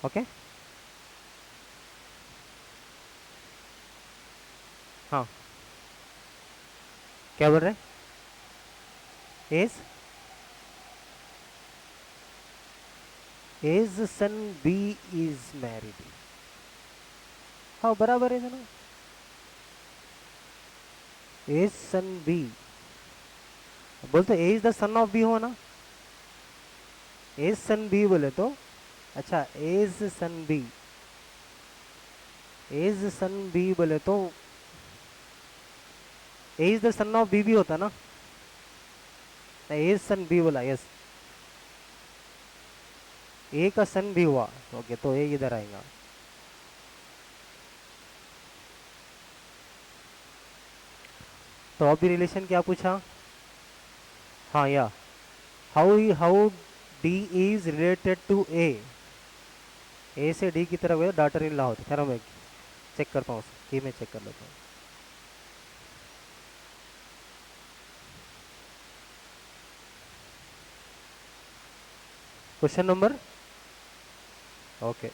Okay, हाँ क्या बोल रहे? A's A's son B is married, हाँ बराबर है ना। एज सन बी बोलते A's the son of B हो ना, एज सन बी बोले तो, अच्छा A's son B, A's son B बोले तो A's the son of B भी होता ना, एज सन बी बोला, यस ए का सन भी हुआ, ओके तो ए इधर आएगा। तो अभी रिलेशन क्या पूछा? हाँ या how how D is related to A से डी की तरफ डॉटर इन लॉ होता, खैर मैं चेक करता हूँ, की मैं चेक कर लेता हूँ। क्वेश्चन नंबर, ओके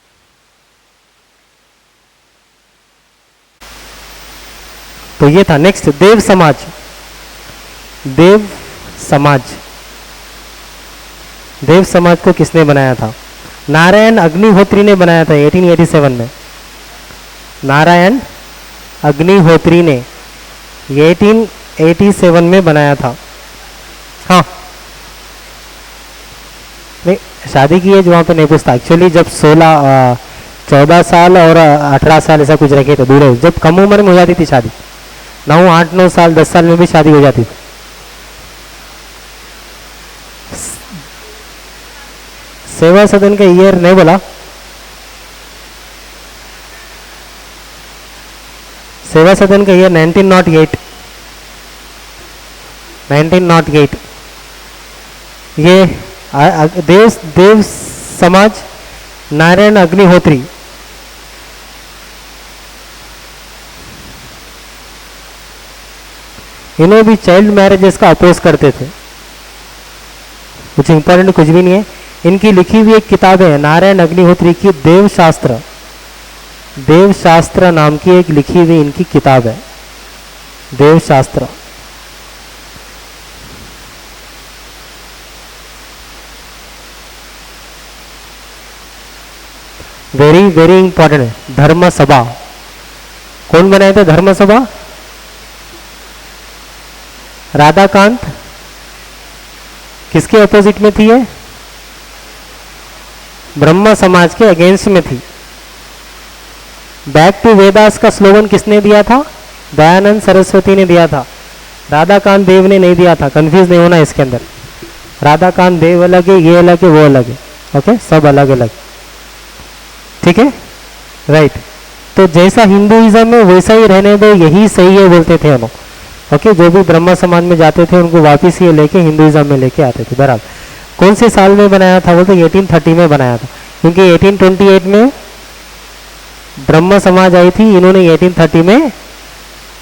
तो ये था। नेक्स्ट देव समाज, देव समाज, देव समाज को किसने बनाया था? नारायण अग्निहोत्री ने बनाया था 1887 में, नारायण अग्निहोत्री ने 1887 में बनाया था। हाँ नहीं, शादी की एज वहाँ पे नहीं पूछता एक्चुअली, जब 14 साल और 18 साल ऐसा कुछ रखे थे, दूर है, जब कम उम्र में हो जाती थी शादी, 8-9 साल 10 साल में भी शादी हो जाती थी। सेवा सदन का ईयर नहीं बोला, सेवा सदन का ईयर 1908, 1908। ये देव समाज नारायण अग्निहोत्री, इन्हें भी चाइल्ड मैरिजेस का अपोज करते थे। कुछ इंपॉर्टेंट कुछ भी नहीं है, इनकी लिखी हुई एक किताब है नारायण अग्निहोत्री की, देव शास्त्र, देव शास्त्र नाम की एक लिखी हुई इनकी किताब है, देव शास्त्र। वेरी वेरी इंपॉर्टेंट है। धर्म सभा, कौन बनाए थे धर्म सभा? राधाकांत, किसके अपोजिट में थी ये? ब्रह्म समाज के अगेंस्ट में थी। बैक टू वेदास का स्लोगन किसने दिया था? दयानंद सरस्वती ने दिया था, राधाकांत देव ने नहीं दिया था, कंफ्यूज नहीं होना इसके अंदर। राधाकांत देव अलग है, ये अलग है, वो अलग है, ओके सब अलग अलग, ठीक है राइट। तो जैसा हिंदुइज्म में वैसा ही रहने दो, यही सही है बोलते थे हम, ओके जो भी ब्रह्म समाज में जाते थे उनको वापिस ये लेके हिंदुइज्म में लेके आते थे। बराबर कौन से साल में बनाया था? बोलते 1830 में बनाया था, क्योंकि 1828 में ब्रह्म समाज आई थी, इन्होंने 1830 में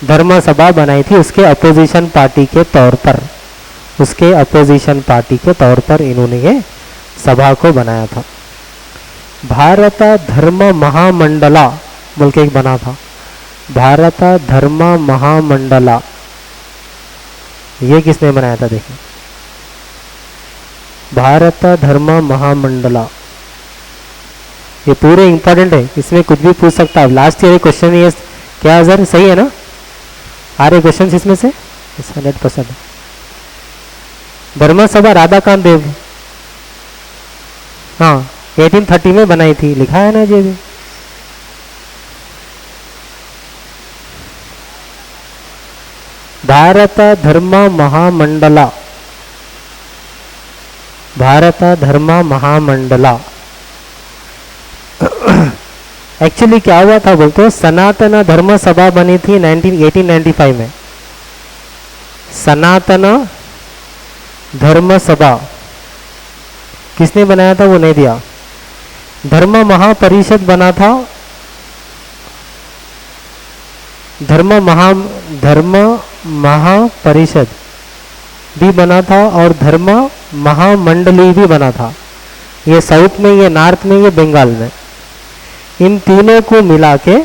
धर्म सभा बनाई थी, उसके अपोजिशन पार्टी के तौर पर, उसके अपोजिशन पार्टी के तौर पर इन्होंने ये सभा को बनाया था। भारत धर्म महामंडला बोल के एक बना था, भारत धर्म महामंडला, ये किसने बनाया था? देखिए भारत धर्म महामंडला, ये पूरे इंपॉर्टेंट है, इसमें कुछ भी पूछ सकता है। लास्ट ईयर क्वेश्चन ये क्या सर सही है ना? आ रहे क्वेश्चन इसमें से 100%। धर्म सभा राधाकांत देव, हाँ 1830 में बनाई थी, लिखा है ना जी। भारत धर्म महामंडला, भारत धर्म महामंडला। एक्चुअली क्या हुआ था बोलते, सनातन धर्म सभा बनी थी 1895 में, सनातन धर्म सभा किसने बनाया था वो नहीं दिया। धर्म महापरिषद बना था, धर्म महापरिषद भी बना था और धर्म महामंडली भी बना था। ये साउथ में, ये नॉर्थ में, ये बंगाल में, इन तीनों को मिला के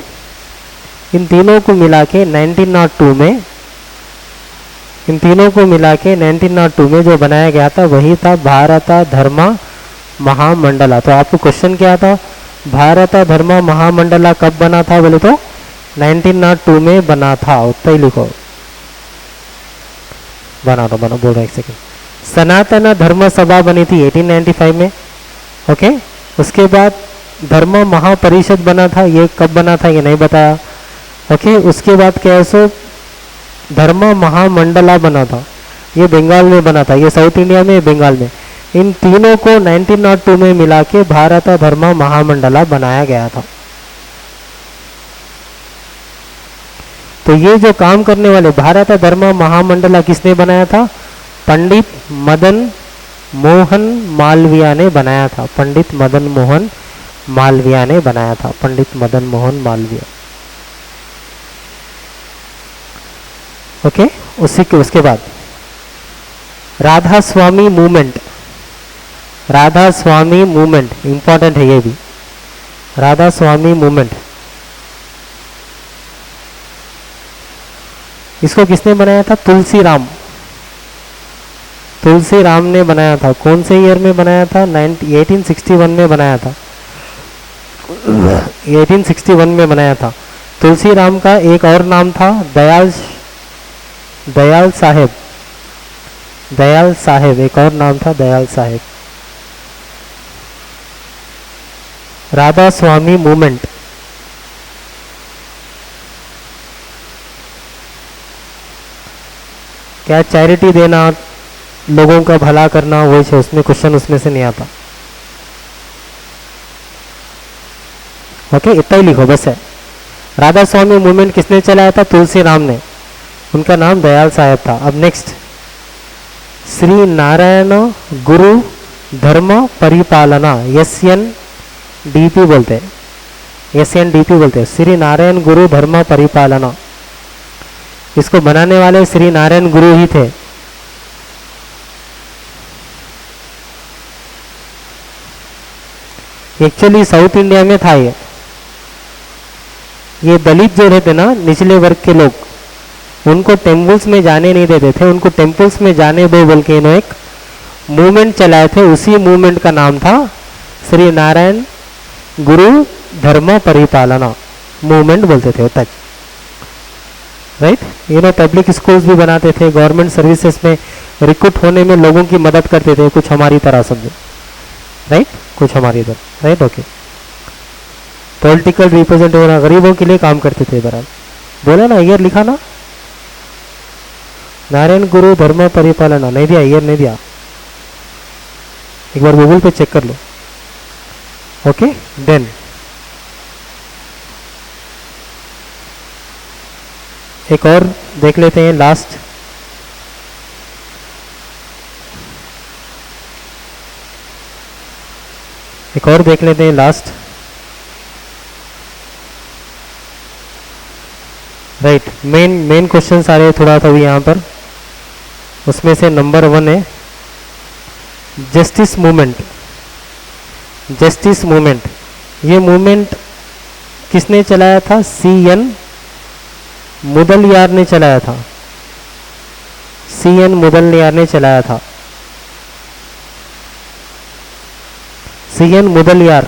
1902 में, इन तीनों को मिला के 1902 में जो बनाया गया था वही था भारत धर्म महामंडला। तो आपको क्वेश्चन क्या था, भारत धर्म महामंडला कब बना था, बोले तो 1902 में बना था। उतना ही लिखो, बना बोल रहा एक सेकेंड। सनातन धर्म सभा बनी थी 1895 में। ओके, उसके बाद धर्म महापरिषद बना था, ये कब बना था ये नहीं बताया। ओके, उसके बाद क्या है सो धर्म महामंडला बना था, ये बंगाल में बना था, ये साउथ इंडिया में, बंगाल में। इन तीनों को 1902 में मिला के भारत धर्म महामंडला बनाया गया था। तो ये जो काम करने वाले भारत धर्म महामंडला किसने बनाया था, पंडित मदन मोहन मालवीय ने बनाया था। पंडित मदन मोहन मालवीय ने बनाया था, पंडित मदन मोहन मालवीय। ओके, उसके बाद राधा स्वामी मूवमेंट, राधा स्वामी मूवमेंट इंपॉर्टेंट है ये भी। राधा स्वामी मूवमेंट इसको किसने बनाया था, तुलसी राम, तुलसी राम ने बनाया था। कौन से ईयर में बनाया था, 1861 में बनाया था, 1861 में बनाया था। तुलसी राम का एक और नाम था दयाल साहेब, दयाल साहेब, एक और नाम था दयाल साहेब। राधा स्वामी मूवमेंट क्या, चैरिटी देना, लोगों का भला करना, वही है उसमें, क्वेश्चन उसमें से नहीं आता। ओके, इतना ही लिखो बस है। राधा स्वामी मूवमेंट किसने चलाया था, तुलसी राम ने, उनका नाम दयाल साहेब था। अब नेक्स्ट, श्री नारायण गुरु धर्म परिपालना, SNDP बोलते हैं, SNDP बोलते हैं, श्री नारायण गुरु धर्म परिपालना। इसको बनाने वाले श्री नारायण गुरु ही थे। एक्चुअली साउथ इंडिया में था ये दलित जो रहते ना, निचले वर्ग के लोग, उनको टेम्पल्स में जाने नहीं देते थे। उनको टेम्पल्स में जाने दो बोल के इन्होंने एक मूवमेंट चलाए थे। उसी मूवमेंट का नाम था श्री नारायण गुरु धर्म परिपालना मूवमेंट बोलते थे तक, राइट। ये पब्लिक स्कूल्स भी बनाते थे, गवर्नमेंट सर्विसेज में रिक्रूट होने में लोगों की मदद करते थे, कुछ हमारी तरह समझो, राइट, कुछ हमारी इधर, राइट। ओके, पॉलिटिकल रिप्रेजेंट होना, गरीबों के लिए काम करते थे। बराबर बोला ना, ईयर लिखा ना, नारायण गुरु धर्म परिपालना, नहीं दिया, ईयर नहीं दिया, एक बार गूगल पे चेक कर लो। ओके, देन एक और देख लेते हैं, लास्ट एक और देख लेते हैं, लास्ट, राइट। मेन क्वेश्चन आ रहे हैं थोड़ा सा भी यहाँ पर, उसमें से नंबर 1 है जस्टिस मूवमेंट। जस्टिस मूवमेंट, ये मूवमेंट किसने चलाया था, CN मुदलियार ने चलाया था, CN मुदलियार ने चलाया था। CN मुदलियार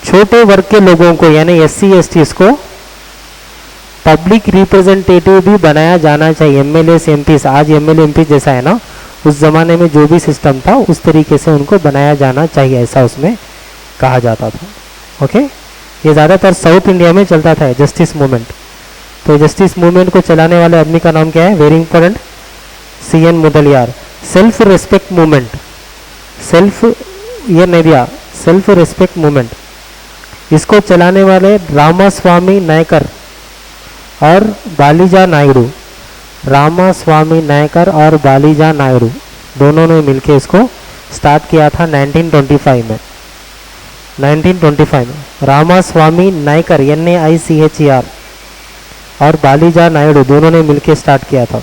छोटे वर्ग के लोगों को यानी SC STs को पब्लिक रिप्रेजेंटेटिव भी बनाया जाना चाहिए। MLA MPs, आज MLA MPs जैसा है ना, उस जमाने में जो भी सिस्टम था उस तरीके से उनको बनाया जाना चाहिए, ऐसा उसमें कहा जाता था। ओके, ये ज़्यादातर साउथ इंडिया में चलता था जस्टिस मूवमेंट। तो जस्टिस मूवमेंट को चलाने वाले आदमी का नाम क्या है, very important, CN Mudaliar. Self respect movement, self ये नहीं दिया, सेल्फ रिस्पेक्ट मूवमेंट, इसको चलाने वाले रामास्वामी नायकर और बालीजा नायडू। रामास्वामी नायकर और बालीजा नायडू दोनों ने मिलकर इसको स्टार्ट किया था 1925 में। 1925 में रामास्वामी नायकर NAICHER और बालीजा नायडू दोनों ने मिलकर स्टार्ट किया था।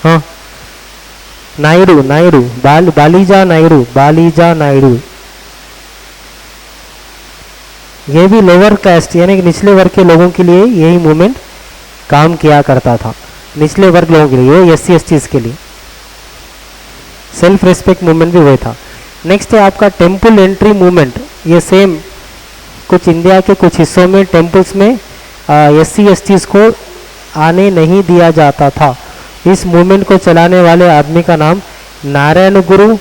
हाँ, नायडू नायडू बालीजा नायडू, बालीजा नायडू। ये भी लोअर कास्ट यानी कि निचले वर्ग के लोगों के लिए यही मूवमेंट काम किया करता था, निचले वर्ग लोगों के लिए, ये SC STs के लिए सेल्फ रेस्पेक्ट मूवमेंट भी वही था। नेक्स्ट है आपका टेम्पल एंट्री मूवमेंट। ये सेम कुछ इंडिया के कुछ हिस्सों में टेम्पल्स में SC STs को आने नहीं दिया जाता था। इस मूवमेंट को चलाने वाले आदमी का नाम नारायण गुरु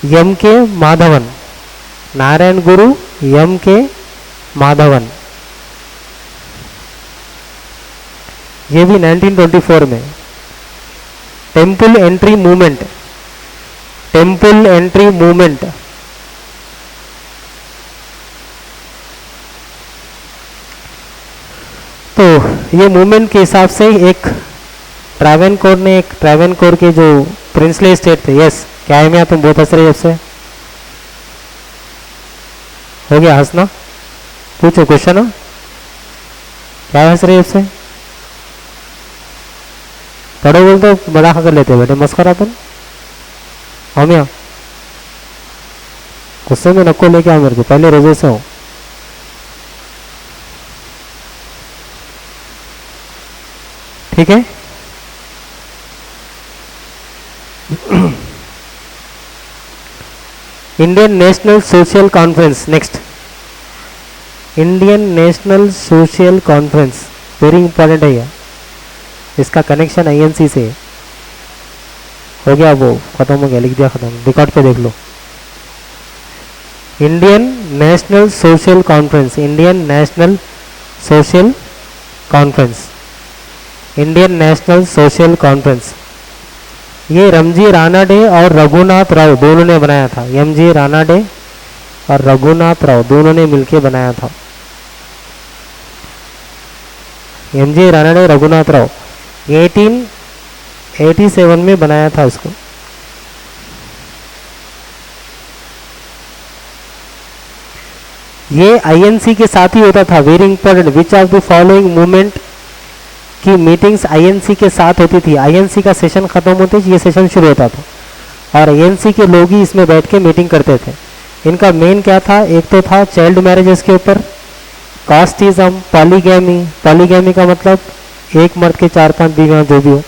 यम के माधवन, नारायण गुरु यम के माधवन। ये भी 1924 में temple entry movement, temple entry movement. तो ये मूवमेंट के हिसाब से एक ट्रावेनकोर ने, एक ट्रावेनकोर के जो प्रिंसली स्टेट थे, यस क्या है, मैं तुम बहुत हंस रहे हो, जब से हो गया हंसना, पूछो क्वेश्चन, क्या हंस रहे हो, जब से पढ़ो बोल तो बड़ा कर लेते बेटे, मस्करा अपन हम यहाँ गुस्से में नको लेके आओ मेरे को, पहले रोजे से हो। ठीक है, Indian national social conference. Next Indian national social conference, very important है यह, इसका कनेक्शन INC से हो गया, वो खत्म हो गया, लिख दिया खत्म, रिकॉर्ड पे देख लो। Indian national social conference, Indian national social conference, Indian national social conference. ये रमजी रानाडे और रघुनाथ राव दोनों ने बनाया था, MG रानाडे और रघुनाथ राव दोनों ने मिलकर बनाया था। MG रानाडे, रघुनाथ राव 1887 में बनाया था इसको। ये INC के साथ ही होता था, very important, which of the following movement की मीटिंग्स INC के साथ होती थी। INC का सेशन खत्म होते ही ये सेशन शुरू होता था और INC के लोग ही इसमें बैठ के मीटिंग करते थे। इनका मेन क्या था, एक तो था चाइल्ड मैरिजेस के ऊपर, कास्टिज्म, पॉलीगैमी, पॉलीगैमी का मतलब एक मर्द के 4-5 बीवियां जो भी हो,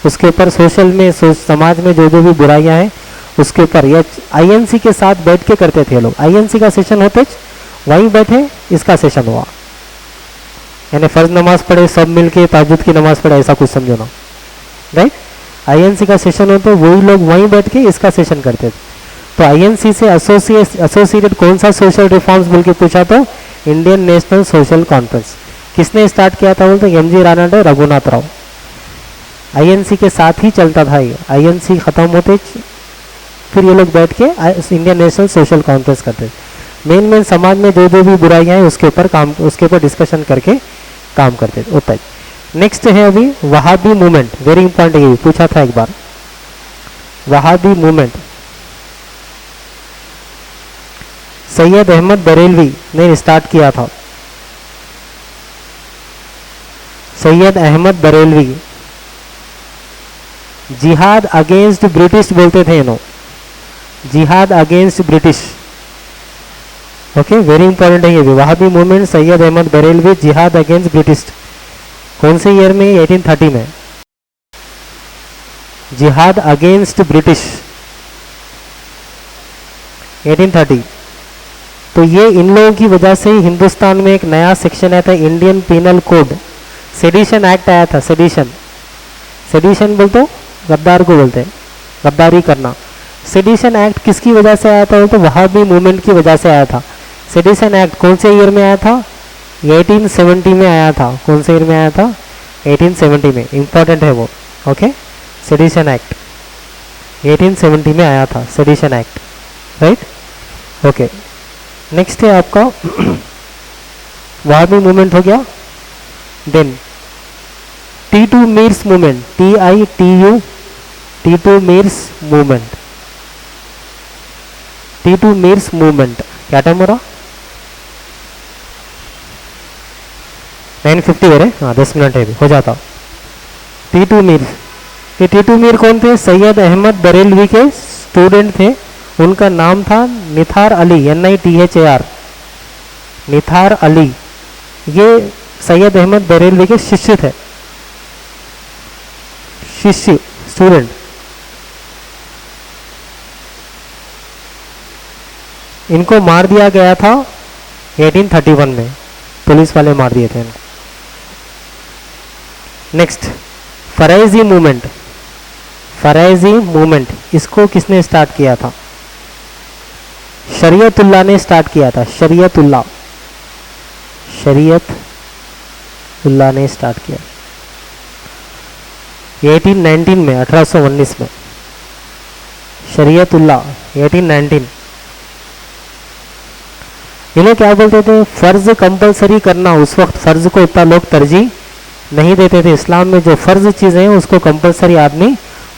उसके ऊपर सोशल में समाज में जो जो भी बुराइयां हैं उसके ऊपर ये INC के साथ बैठ के करते थे लोग। INC का सेशन होते वहीं बैठे इसका सेशन हुआ, यानी फर्ज नमाज पढ़े सब मिलके ताजुद की नमाज पढ़े, ऐसा कुछ समझो ना, राइट। INC का सेशन होते वही लोग वहीं बैठ के इसका सेशन करते थे। तो INC से एसोसिएटेड कौन सा सोशल रिफॉर्म्स बोल के पूछा तो इंडियन नेशनल सोशल कॉन्फ्रेंस। किसने स्टार्ट किया था बोलते MG रानाडे, रघुनाथ राव। INC के साथ ही चलता था ये, INC खत्म होते फिर ये लोग बैठ के इंडियन नेशनल सोशल कॉन्फ्रेंस करते थे। मेन समाज में जो जो भी बुराइयां हैं उसके ऊपर काम, उसके ऊपर डिस्कशन करके काम करते थे, होता है। नेक्स्ट है अभी वहाबी मूवमेंट, वेरी इंपॉर्टेंट, ये पूछा था एक बार, वहाबी मूवमेंट। सैयद अहमद बरेलवी ने स्टार्ट किया था, सैयद अहमद बरेलवी। जिहाद अगेंस्ट ब्रिटिश बोलते थे इन्हों, जिहाद against British, okay, very important है ये भी। वहाबी मूवमेंट, सैयद अहमद बरेलवी, जिहाद अगेंस्ट ब्रिटिश। कौन से ईयर में? 1830 में, जिहाद अगेंस्ट ब्रिटिश 1830। तो ये इन लोगों की वजह से हिंदुस्तान में एक नया सेक्शन आया था, Indian penal code, sedition act आया था। सेडिशन, सेडिशन बोलते गद्दार को बोलते हैं, गद्दारी करना। सेडिशन एक्ट किसकी वजह से आया था? तो वहाबी मूवमेंट की वजह से आया था। सेडिशन एक्ट कौन से ईयर में आया था? 1870 में आया था। कौन से ईयर में आया था? 1870 में, इंपॉर्टेंट है वो, ओके। सेडिशन एक्ट 1870 में आया था, sedition act, right, okay. Next है आपका वहाबी मूवमेंट हो गया। Then T2 Mir's movement, TITU, T2 Mir's movement, T2 Mir's movement. क्या टाइम हो रहा? 9:50 है रे, हाँ 10 मिनट है, भी हो जाता। T2 मीर्स, ये टीटू मीर कौन थे? सैयद अहमद बरेलवी के स्टूडेंट थे। उनका नाम था निथार अली, NITHAR, निथार अली। ये सैयद अहमद बरेलवी के शिष्य थे, शिष्य, स्टूडेंट। इनको मार दिया गया था 1831 में, पुलिस वाले मार दिए थे इनको। Next, Faraizi movement. Faraizi movement इसको किसने स्टार्ट किया था? शरीयतुल्लाह ने स्टार्ट किया था। शरीयतुल्लाह, शरीयतुल्लाह ने स्टार्ट किया 1819 में, 1819 में। शरीयतुल्लाह 1819। इन्हें क्या बोलते थे? फर्ज कंपलसरी करना। उस वक्त फर्ज को इतना लोग तरजीह नहीं देते थे। इस्लाम में जो फर्ज चीज़ें हैं उसको कंपलसरी आदमी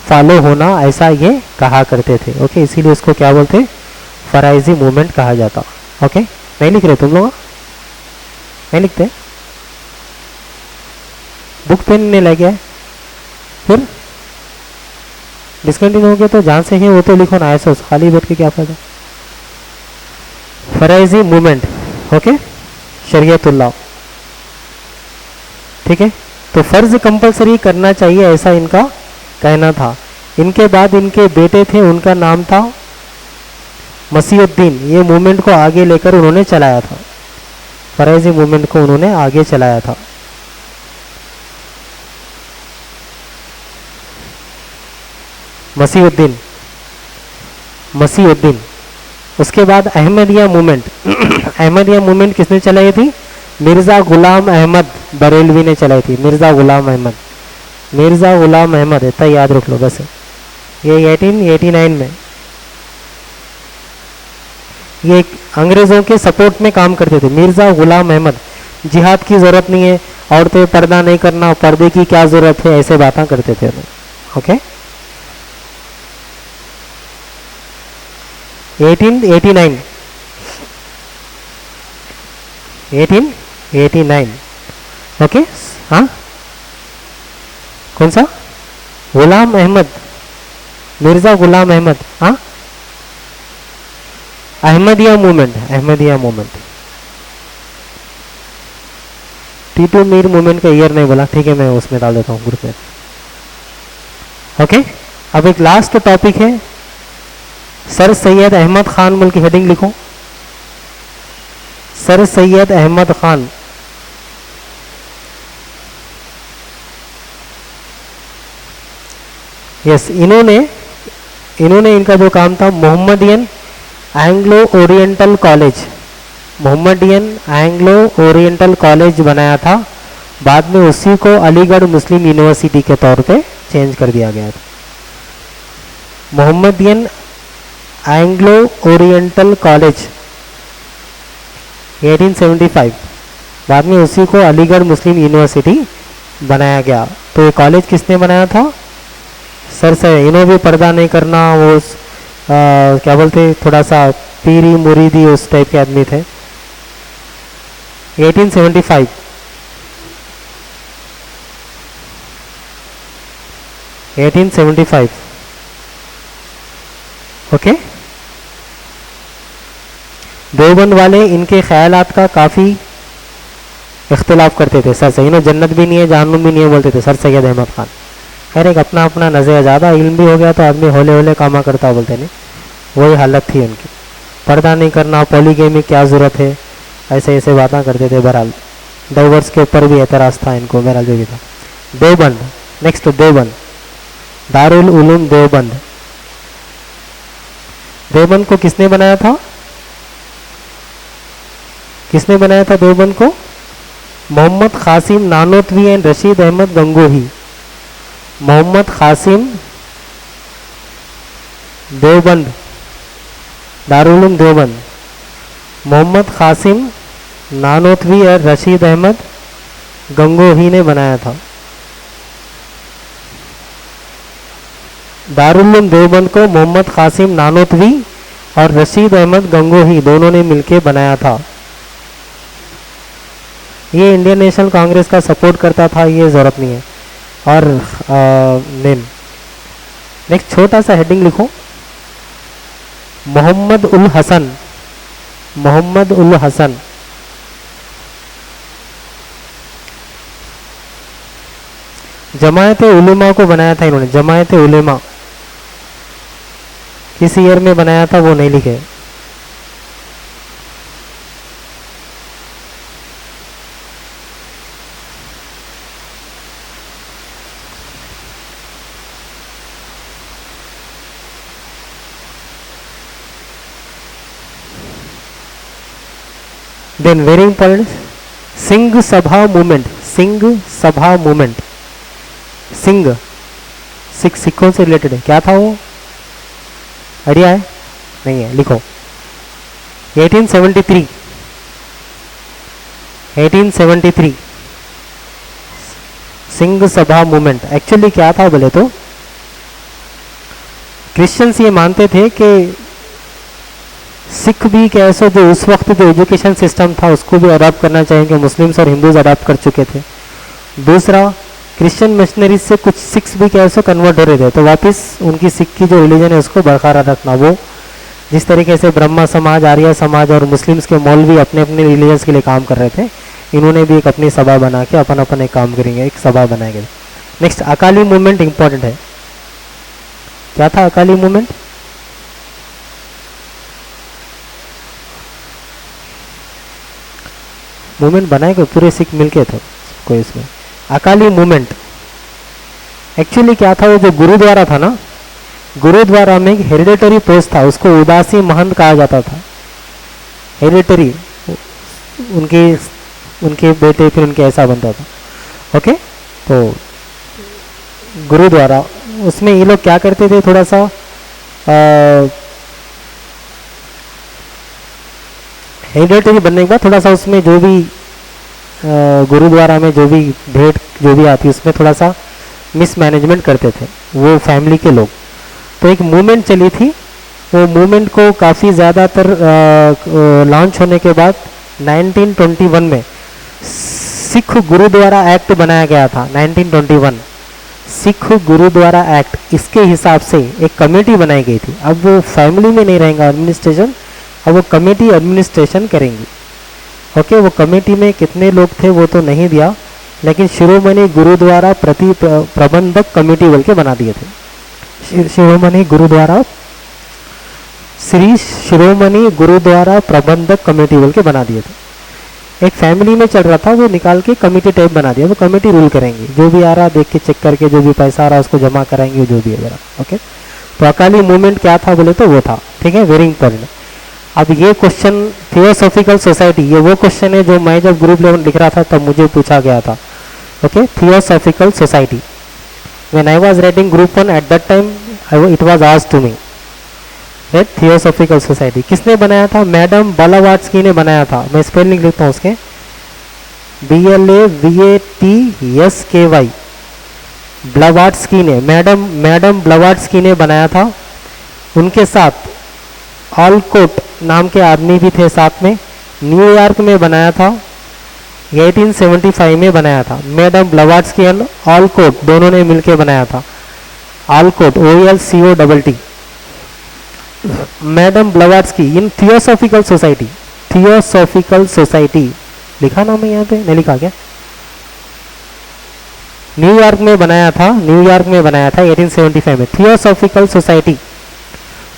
फॉलो होना, ऐसा ये कहा करते थे। ओके, इसीलिए उसको क्या बोलते? फराइजी मूवमेंट कहा जाता। ओके, नहीं लिख रहे तुम लोग? नहीं लिखते? बुक पेन नहीं ले गया? फिर डिस्कंटिन्यू हो गया तो जहाँ से है वो तो लिखो ना, ऐसा खाली बैठ के क्या फायदा? फराइजी मूवमेंट, ओके, शरीयतुल्लाह, ठीक है। तो फर्ज कंपलसरी करना चाहिए, ऐसा इनका कहना था। इनके बाद इनके बेटे थे, उनका नाम था मसीहुद्दीन। ये मूवमेंट को आगे लेकर उन्होंने चलाया था, फराइजी मूवमेंट को उन्होंने आगे चलाया था। मसीहुद्दीन, मसीहुद्दीन। उसके बाद अहमदिया मूवमेंट। अहमदिया मूवमेंट किसने चलाई थी? मिर्ज़ा गुलाम अहमद बरेलवी ने चलाई थी। मिर्ज़ा गुलाम अहमद, मिर्ज़ा गुलाम अहमद, इतना याद रख लो बस। ये 1889 में, ये अंग्रेज़ों के सपोर्ट में काम करते थे। मिर्ज़ा गुलाम अहमद, जिहाद की ज़रूरत नहीं है, औरतें पर्दा नहीं करना, पर्दे की क्या ज़रूरत है, ऐसे बातें करते थे। ओके, 1889, 1889। ओके, हाँ, कौन सा? गुलाम अहमद, मिर्ज़ा गुलाम अहमद। हाँ, Ahmadiyya movement, Ahmadiyya movement. Titu Mir movement का ईयर नहीं बोला, ठीक है, मैं उसमें डाल देता हूँ ग्रुप में। ओके, अब एक लास्ट टॉपिक है, सर सैयद अहमद खान बोल की हेडिंग लिखो। सर सैयद अहमद खान, यस, इन्होंने इनका जो काम था Mohammedan Anglo Oriental college, Mohammedan Anglo Oriental college बनाया था। बाद में उसी को अलीगढ़ मुस्लिम यूनिवर्सिटी के तौर पे चेंज कर दिया गया था। मोहम्मदियन एंग्लो ओरिएंटल कॉलेज 1875, बाद में उसी को अलीगढ़ मुस्लिम यूनिवर्सिटी बनाया गया। तो ये कॉलेज किसने बनाया था? सर से। इन्हों भी पर्दा नहीं करना, वो क्या बोलते, थोड़ा सा पीरी मुरीदी उस टाइप के आदमी थे। 1875, 1875। ओके, देवबंद वाले इनके ख्यालात का काफ़ी इख्तिलाफ करते थे सर से। इन्हों जन्नत भी नहीं है, जहन्नुम भी नहीं है बोलते थे सर सैयद अहमद खान। खैर, एक अपना अपना नज़रिया, ज़्यादा इल्म भी हो गया तो आदमी होले होले कामा करता बोलते नहीं, वही हालत थी उनकी। पर्दा नहीं करना, पॉलीगेमी क्या ज़रूरत है, ऐसे ऐसे बातें करते थे। बहरहाल डाइवर्स के ऊपर भी एतराज़ था इनको, बहरहाल जो भी था। देवबंद, नेक्स्ट देवबंद, दारुल उलूम देवबंद। देवबंद को किसने बनाया था? किसने बनाया था देवबंद को? मोहम्मद कासिम नानोतवी एंड रशीद अहमद गंगोही। मोहम्मद कासिम, देवबंद, दारुल उलूम देवबंद, मोहम्मद कासिम नानोतवी और रशीद अहमद गंगोही ने बनाया था। दारुल उलूम देवबंद को मोहम्मद कासिम नानोतवी और रशीद अहमद गंगोही दोनों ने मिलकर बनाया था। ये इंडियन नेशनल कांग्रेस का सपोर्ट करता था, ये ज़रूरत नहीं है। और नेम नेक्स्ट छोटा सा हेडिंग लिखो, मोहम्मद उल हसन, मोहम्मद उल हसन। जमायत उलेमा को बनाया था इन्होंने, जमायत उलेमा किस ईयर में बनाया था वो नहीं लिखे। Then very important, Singh Sabha movement, Singh Sabha movement. Singh सिखों से रिलेटेड है, क्या था वो, आइडिया है? नहीं है, लिखो 1873, 1873 सिंह सभा मूवमेंट। एक्चुअली क्या था बोले तो, क्रिश्चियंस ये मानते थे कि सिख भी कैसे जो उस वक्त जो एजुकेशन सिस्टम था उसको भी अडॉप्ट करना चाहिए, कि मुस्लिम्स और हिंदूज अडॉप्ट कर चुके थे। दूसरा, क्रिश्चियन मिशनरीज से कुछ सिख्स भी कैसे कन्वर्ट हो रहे थे, तो वापस उनकी सिख की जो रिलीजन है उसको बरकरार रखना। वो जिस तरीके से ब्रह्मा समाज, आर्य समाज और मुस्लिम्स के मौलवी अपने अपने रिलीजन्स के लिए काम कर रहे थे, इन्होंने भी एक अपनी सभा बना के अपन अपन एक काम करेंगे, एक सभा बनाएंगे। नेक्स्ट, अकाली मूवमेंट इंपॉर्टेंट है। क्या था अकाली मूवमेंट? मूवमेंट बनाएगा पूरे सिख मिलके थे कोई इसमें। अकाली मूवमेंट एक्चुअली क्या था, वो जो गुरुद्वारा था ना, गुरुद्वारा में एक हेरिडेटरी पोस्ट था, उसको उदासी महंत कहा जाता था। हेरिडेटरी, उनके बेटे फिर उनके ऐसा बनता था। ओके, तो गुरुद्वारा, उसमें ये लोग क्या करते थे, थोड़ा सा हेरिडेटरी बनने के बाद थोड़ा सा उसमें जो भी गुरुद्वारा में जो भी भेंट जो भी आती उसमें थोड़ा सा मिसमैनेजमेंट करते थे वो फैमिली के लोग। तो एक मूवमेंट चली थी, वो मूवमेंट को काफ़ी ज़्यादातर लॉन्च होने के बाद 1921 में सिख गुरुद्वारा एक्ट बनाया गया था। 1921 सिख गुरुद्वारा एक्ट, इसके हिसाब से एक कमेटी बनाई गई थी। अब वो फैमिली में नहीं रहेगा एडमिनिस्ट्रेशन, अब वो कमेटी एडमिनिस्ट्रेशन करेंगी। ओके, वो कमेटी में कितने लोग थे वो तो नहीं दिया, लेकिन शिरोमणि गुरुद्वारा प्रबंधक कमेटी बोल के बना दिए थे। शिरोमणि गुरुद्वारा, श्री शिरोमणि गुरुद्वारा प्रबंधक कमेटी बोल के बना दिए थे। एक फैमिली में चल रहा था, वो निकाल के कमेटी टाइप बना दिया। वो कमेटी रूल करेंगी, जो भी आ रहा देख के चेक करके, जो भी पैसा आ रहा उसको जमा कराएंगे, जो भी है। ओके, तो अकाली मूवमेंट क्या था बोले तो वो था। ठीक है, वेरी इंपॉर्टेंट। अब ये क्वेश्चन थियोसॉफिकल सोसाइटी, ये वो क्वेश्चन है जो मैं जब ग्रुप लेवल लिख रहा था तब मुझे पूछा गया था। Okay, theosophical society, when I was writing group 1 at that time it was asked to me that theosophical society किसने बनाया था? मैडम ब्लवाट्स्की ने बनाया था। मैं स्पेलिंग लिखता हूँ उसके, BLAVATSKY, ब्लवाट्स्की ने, मैडम ब्लवाट्स्की ने बनाया था। उनके साथ ऑलकोट नाम के आदमी भी थे साथ में, न्यूयॉर्क में बनाया था, 1875 में बनाया था। मैडम ब्लवाट्स्की एंड ऑलकोट दोनों ने मिलकर बनाया था। ऑलकोट, OLCOTT, मैडम ब्लवाट्स्की इन थियोसॉफिकल सोसाइटी, थियोसॉफिकल सोसाइटी लिखा ना मैं यहाँ पे, नहीं लिखा क्या? न्यूयॉर्क में बनाया था, न्यूयॉर्क में बनाया था 1875 में थियोसॉफिकल सोसाइटी।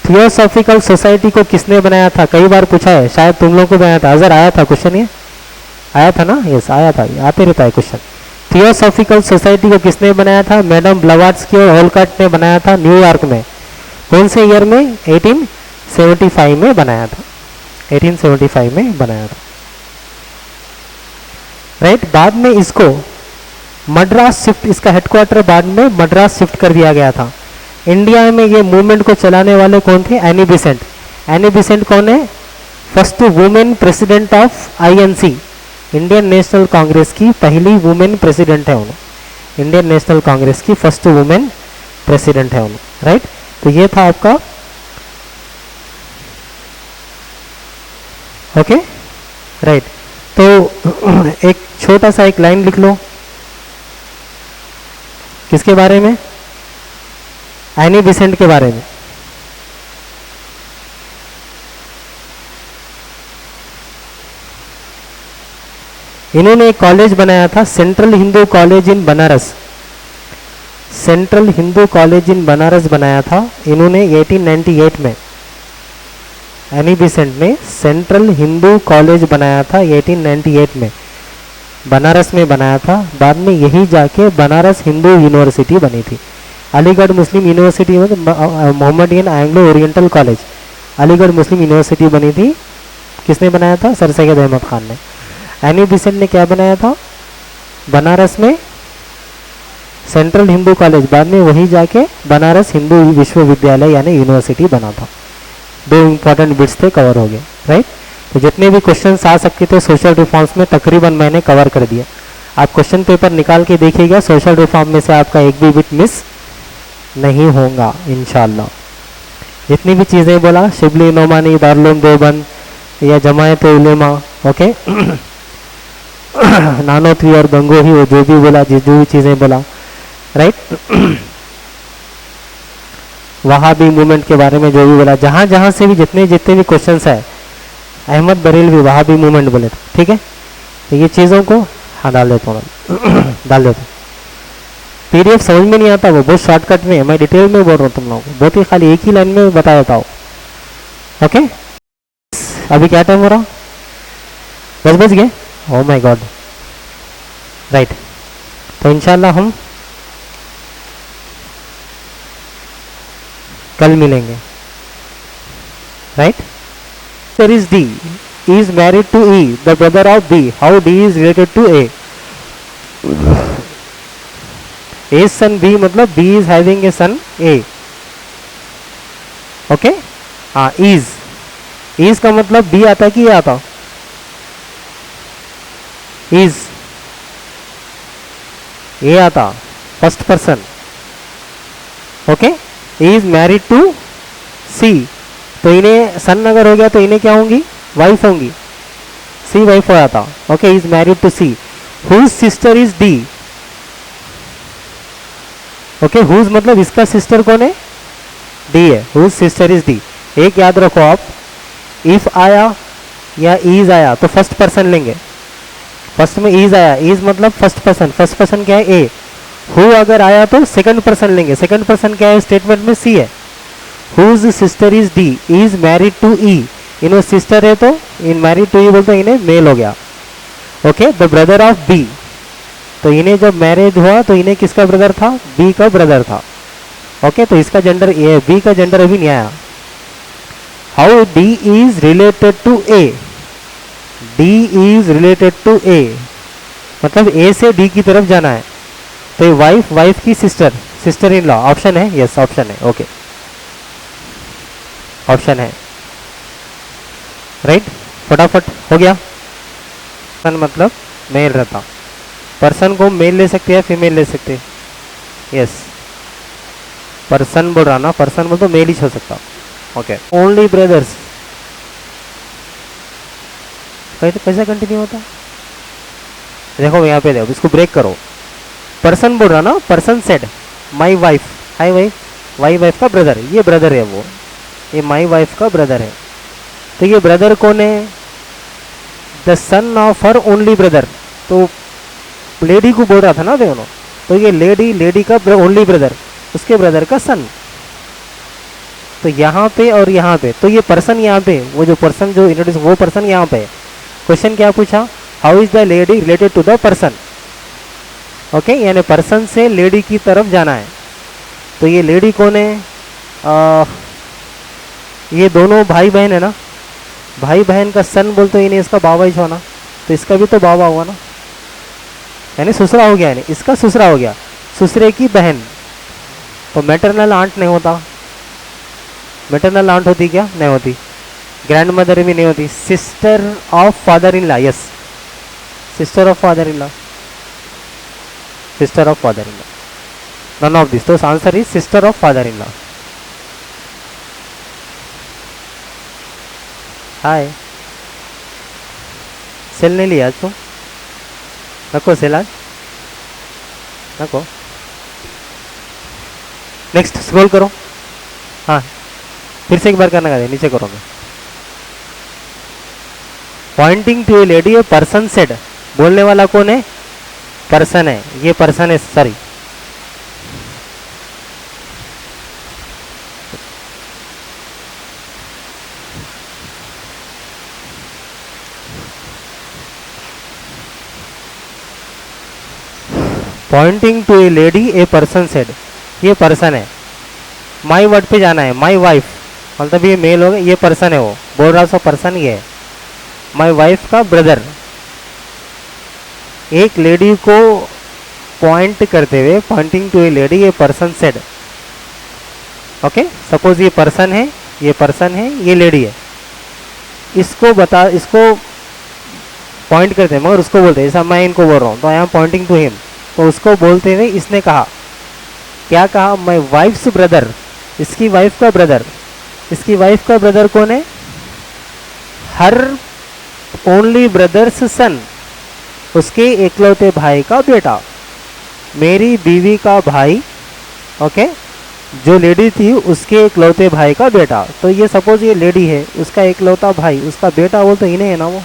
थियोसॉफिकल सोसाइटी को किसने बनाया था? कई बार पूछा है, शायद तुम लोगों को बनाया था। अजर आया था क्वेश्चन, ये आया था ना? यस आया था, आते रहता है क्वेश्चन। थियोसॉफिकल सोसाइटी को किसने बनाया था? मैडम ब्लवाट्स्की और ऑलकॉट ने बनाया था न्यूयॉर्क में। कौन से ईयर में? 1875 में बनाया था, 1875 में बनाया था। राइट, बाद में इसको मद्रास शिफ्ट, इसका हेडक्वार्टर बाद में मद्रास शिफ्ट कर दिया गया था। इंडिया में ये मूवमेंट को चलाने वाले कौन थे? Annie Besant. एनी बेसेंट कौन है? First women president of INC, Indian national Congress की पहली वुमेन प्रेसिडेंट है उन्होंने। इंडियन नेशनल कांग्रेस की फर्स्ट वुमेन प्रेसिडेंट है उन्होंने। राइट, तो ये था आपका। ओके, राइट, तो एक छोटा सा एक लाइन लिख लो किसके बारे में? एनी बिसेंट के बारे में। इन्होंने एक कॉलेज बनाया था, central Hindu college in Banaras. Central Hindu college in Banaras बनाया था इन्होंने 1898 में। एनी बिसेंट ने सेंट्रल हिंदू कॉलेज बनाया था 1898 में, बनारस में बनाया था। बाद में यही जाके बनारस हिंदू यूनिवर्सिटी बनी थी। अलीगढ़ मुस्लिम यूनिवर्सिटी में मोहम्मदियन एंग्लो ओरिएंटल कॉलेज, अलीगढ़ मुस्लिम यूनिवर्सिटी बनी थी। किसने बनाया था? सर सैयद अहमद खान ने। एनी बिसेंट ने क्या बनाया था? बनारस में सेंट्रल हिंदू कॉलेज, बाद में वही जाके बनारस हिंदू विश्वविद्यालय यानी यूनिवर्सिटी बना था। दो इंपॉर्टेंट बिट्स थे, कवर हो गए, राइट। तो जितने भी क्वेश्चंस आ सकते थे सोशल रिफॉर्म्स में तकरीबन मैंने कवर कर दिया। आप क्वेश्चन पेपर निकाल के देखिएगा, सोशल रिफॉर्म में से आपका एक भी बिट मिस नहीं होगा इंशाल्लाह। जितनी भी चीज़ें बोला, शिबली नोमानी, दारुल देवबंद या जमायत उलेमा, ओके नानोत्री और गंगोही, वो जो भी बोला, जो भी चीज़ें बोला, राइट वहाबी मूवमेंट के बारे में जो भी बोला, जहाँ जहाँ से भी जितने भी क्वेश्चंस है, अहमद बरेलवी वहाबी मूवमेंट बोले थे, ठीक है। तो ये चीज़ों को हाँ डाल देता हूँ डाल देता हूँ। पीडीएफ समझ में नहीं आता, वो बहुत शॉर्टकट में है, मैं डिटेल में बोल रहा हूँ तुम लोगों को, बहुत ही खाली एक ही लाइन में बता देता हूँ, ओके। अभी क्या टाइम हो रहा? 10 बज गए, ओह माय गॉड, राइट। तो इंशाल्लाह हम कल मिलेंगे, right. There is D, E is married to E, the brother of B. How D is related to A? A's son B मतलब B is having a son A, okay? हाँ is का मतलब B आता कि ये आता? is A आता, first person, okay. E is married to C, तो इन्हें सन अगर हो गया तो इन्हें क्या होंगी? वाइफ होंगी, सी वाइफ हो जाता, okay. Is married to C, whose sister is D, okay. Whose मतलब इसका सिस्टर कौन है? डी है, हुज सिस्टर इज डी। एक याद रखो आप, इफ आया या इज आया तो फर्स्ट पर्सन लेंगे, फर्स्ट में इज आया, इज मतलब फर्स्ट पर्सन क्या है? ए। हु अगर आया तो सेकंड पर्सन लेंगे, सेकंड पर्सन क्या है स्टेटमेंट में? सी है। Whose sister is D, is married to E, इन्हों सिस्टर है तो इन मैरिड टू ई बोलते इन्हें मेल हो गया, okay. The brother of B, तो इन्हें जब मैरिज हुआ तो इन्हें किसका ब्रदर था? बी का ब्रदर था, ओके। तो इसका जेंडर ए है, बी का जेंडर अभी नहीं आया। How D is related to A, D is related to A मतलब ए से डी की तरफ जाना है, तो ये वाइफ की सिस्टर इन लॉ, ऑप्शन है, यस ऑप्शन है, ओके ऑप्शन है, राइट। फटाफट हो गया। पर्सन मतलब मेल रहता, पर्सन को मेल ले सकते हैं, फीमेल ले सकते हैं, यस। पर्सन बोल रहा ना, पर्सन बोल तो मेल ही हो सकता, ओके। ओनली ब्रदर्स कैसे कंटिन्यू होता? देखो यहाँ पे देखो, इसको ब्रेक करो। पर्सन बोल रहा ना, person said my wife, hi wife, why wife का ब्रदर, ये ब्रदर है, वो ये माई वाइफ का ब्रदर है। तो ये ब्रदर कौन है? The son of her only brother, तो लेडी को बोल रहा था ना दोनों, तो ये लेडी का ओनली ब्रदर, उसके ब्रदर का सन। तो यहाँ पे और यहाँ पे, तो ये पर्सन यहाँ पे, वो जो पर्सन जो इंट्रोड्यूस, वो पर्सन यहाँ पे। क्वेश्चन क्या पूछा? How is the lady related to the person, okay. यानी पर्सन से लेडी की तरफ जाना है, तो ये लेडी कौन है? ये दोनों भाई बहन है ना, भाई बहन का सन बोलते इन्हें, इसका बाबा ही होना, तो इसका भी तो बाबा हुआ ना, यानी ससुरा हो गया, यानी इसका ससुरा हो गया, ससुरे की बहन। तो मैटरनल आंट नहीं होता, मैटरनल आंट होती क्या? नहीं होती। ग्रैंड मदर भी नहीं होती। Sister of father in law, yes, sister of father in law, sister of father in law, none of this. तो answer is sister of father in law. Hi, सेल नहीं लिया आज तो? नको सेल आज, नको नेक्स्ट स्क्रॉल करो। हाँ फिर से एक बार करना है, नीचे करो। मैं pointing to a lady a person said, बोलने वाला कौन है? पर्सन है, ये पर्सन है, sorry. Pointing to a lady a person said, ये पर्सन है। माई वर्ड पे जाना है, माई वाइफ, मतलब ये मेल हो गया, ये पर्सन है, वो बोल रहा सो पर्सन ये है। माई वाइफ का ब्रदर, एक लेडी को पॉइंट करते हुए, pointing to a lady a person said. Okay, suppose ये पर्सन है, ये पर्सन है, ये लेडी है, इसको बता, इसको पॉइंट करते हैं मगर उसको बोलते हैं, जैसा मैं इनको बोल रहा हूँ तो I am pointing to him, तो उसको बोलते हुए इसने कहा, क्या कहा? माई वाइफ्स ब्रदर, इसकी वाइफ का ब्रदर। इसकी वाइफ का ब्रदर कौन है? हर ओनली ब्रदर्स सन, उसके एकलौते भाई का बेटा, मेरी बीवी का भाई। ओके, जो लेडी थी उसके एकलौते भाई का बेटा। तो ये सपोज ये लेडी है, उसका एकलौता भाई, उसका बेटा बोल तो इन्हें है ना वो,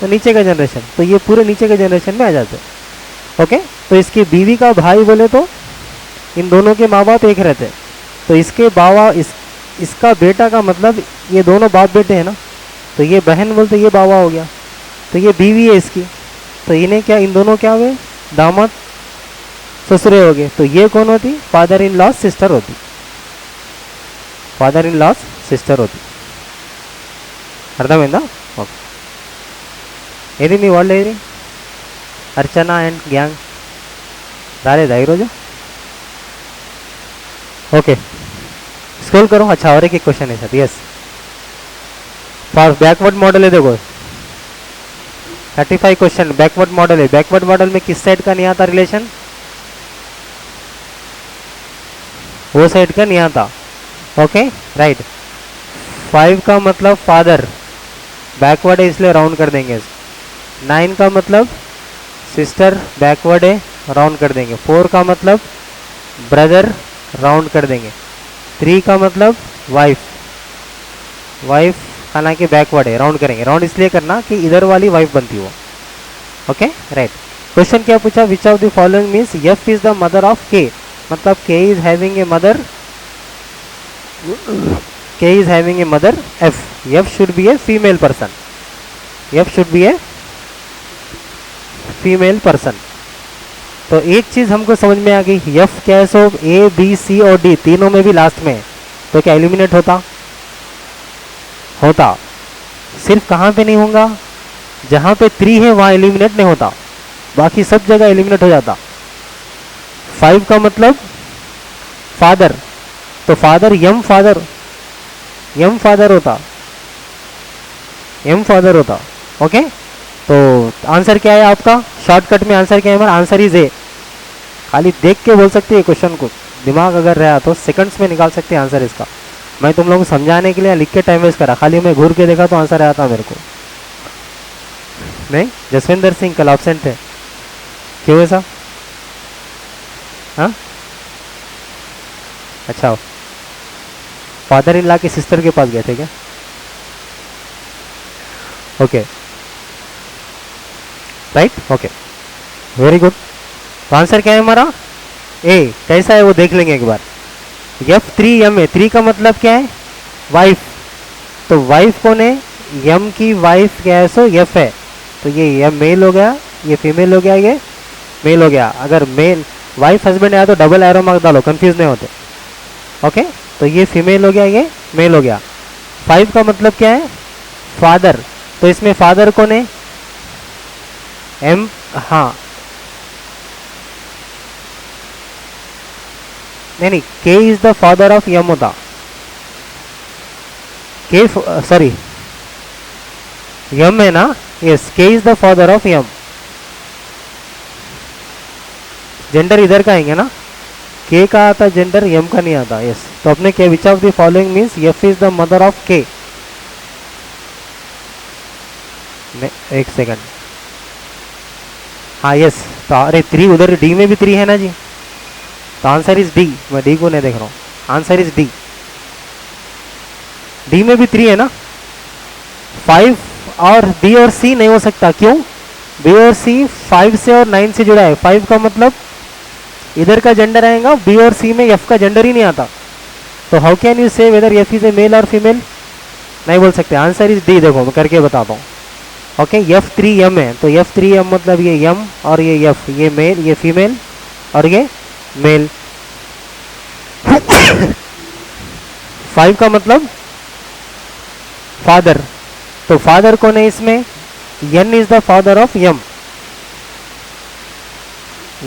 तो नीचे का जनरेशन, तो ये पूरे नीचे के जनरेशन में आ जाते। ओके, तो इसकी बीवी का भाई बोले तो इन दोनों के माँ बाप एक रहते, तो इसके बाबा, इसका बेटा का मतलब ये दोनों बाप बेटे हैं ना, तो ये बहन बोलते ये बाबा हो गया, तो ये बीवी है इसकी, तो इन्हें क्या, इन दोनों क्या हुए? दामाद ससुरे हो गए। तो ये कौन होती? फादर इन लॉ सिस्टर होती, फादर इन लॉ सिस्टर होती। అర్థమైందా? ఓకే, ఏది మీ వాళ్ళు ఏది? అర్చన అండ్ గ్యాంగ్ రాలేదా ఈరోజు? ओके, स्क्रॉल करो। अच्छा, और एक क्वेश्चन है sir, yes, for backward model है, देखो 35 क्वेश्चन बैकवर्ड मॉडल है। बैकवर्ड मॉडल में किस साइड का नहीं आता रिलेशन? वो साइड का नहीं आता। Okay, right. 5 का मतलब फादर, बैकवर्ड है इसलिए राउंड कर देंगे। 9 का मतलब सिस्टर, बैकवर्ड है, राउंड कर देंगे। 4 का मतलब ब्रदर, राउंड कर देंगे। 3 का मतलब वाइफ, वाइफ हालांकि बैकवर्ड है, राउंड करेंगे। राउंड इसलिए करना कि इधर वाली वाइफ बनती हो। Okay, right. क्वेश्चन क्या पूछा? Which of the following means F is the mother of के, मतलब के इज हैविंग ए मदर, के is having a mother F, F should be a female person, F should be a female person. तो एक चीज हमको समझ में आ गई, एफ क्या है? सो ए बी सी और डी तीनों में भी लास्ट में है, तो क्या एलिमिनेट होता? होता। सिर्फ कहाँ पे नहीं होगा? जहाँ पे 3 है वहाँ एलिमिनेट नहीं होता, बाकी सब जगह एलिमिनेट हो जाता। 5 का मतलब फादर, तो फादर यम फादर, यम फादर होता, यम फादर होता। ओके, तो आंसर क्या है आपका? शॉर्टकट में आंसर क्या है हमारा? आंसर इज ए। खाली देख के बोल सकते हैं क्वेश्चन को, दिमाग अगर रहा तो सेकंड्स में निकाल सकते हैं आंसर इसका। मैं तुम लोगों को समझाने के लिए लिख के टाइम वेस्ट करा, खाली मैं घूर के देखा तो आंसर आया था मेरे को। नहीं, जसविंदर सिंह कल एब्सेंट थे, क्यों ऐसा? हाँ, अच्छा, फादर इन लॉ की सिस्टर के पास गए थे क्या? Okay, right, okay, very good. तो आंसर क्या है हमारा? ए। कैसा है वो देख लेंगे एक बार। F3M है, 3 का मतलब क्या है? वाइफ, तो वाइफ कौन है? यम की वाइफ क्या है? सो एफ है, तो ये यम मेल हो गया, ये फीमेल हो गया, ये मेल हो गया। अगर मेल वाइफ हस्बैंड आया तो डबल एरो मार्क डालो, कंफ्यूज नहीं होते। ओके, तो ये फीमेल हो गया, ये मेल हो गया। 5 का मतलब क्या है? फादर, तो इसमें फादर कौन है? एम, हाँ, नहीं, K is the father of M होता, के, सॉरी, यम है ना, yes, K is the father of M. Gender इधर का आएंगे ना, के का आता जेंडर, यम का नहीं आता। यस, तो अपने क्या, विच of the following means F is the mother of के। एक सेकंड, हाँ, यस, तो अरे 3 उधर डी में भी 3 है ना जी, तो आंसर इज डी। मैं डी को नहीं देख रहा हूँ, आंसर इज डी। डी में भी 3 है ना, 5 और बी और सी नहीं हो सकता, क्यों? बी और सी 5 से और 9 से जुड़ा है। 5 का मतलब इधर का जेंडर आएगा, बी और सी में एफ का जेंडर ही नहीं आता। तो how can you say whether F is a male और फीमेल? नहीं बोल सकते। Answer is D. देखो मैं करके बताता हूँ। ओके, F3M है, तो F3M मतलब ये M और ये F, ये मेल, ये फीमेल और ये मेल। 5 का मतलब फादर, तो फादर कौन है इसमें? N is the father of M,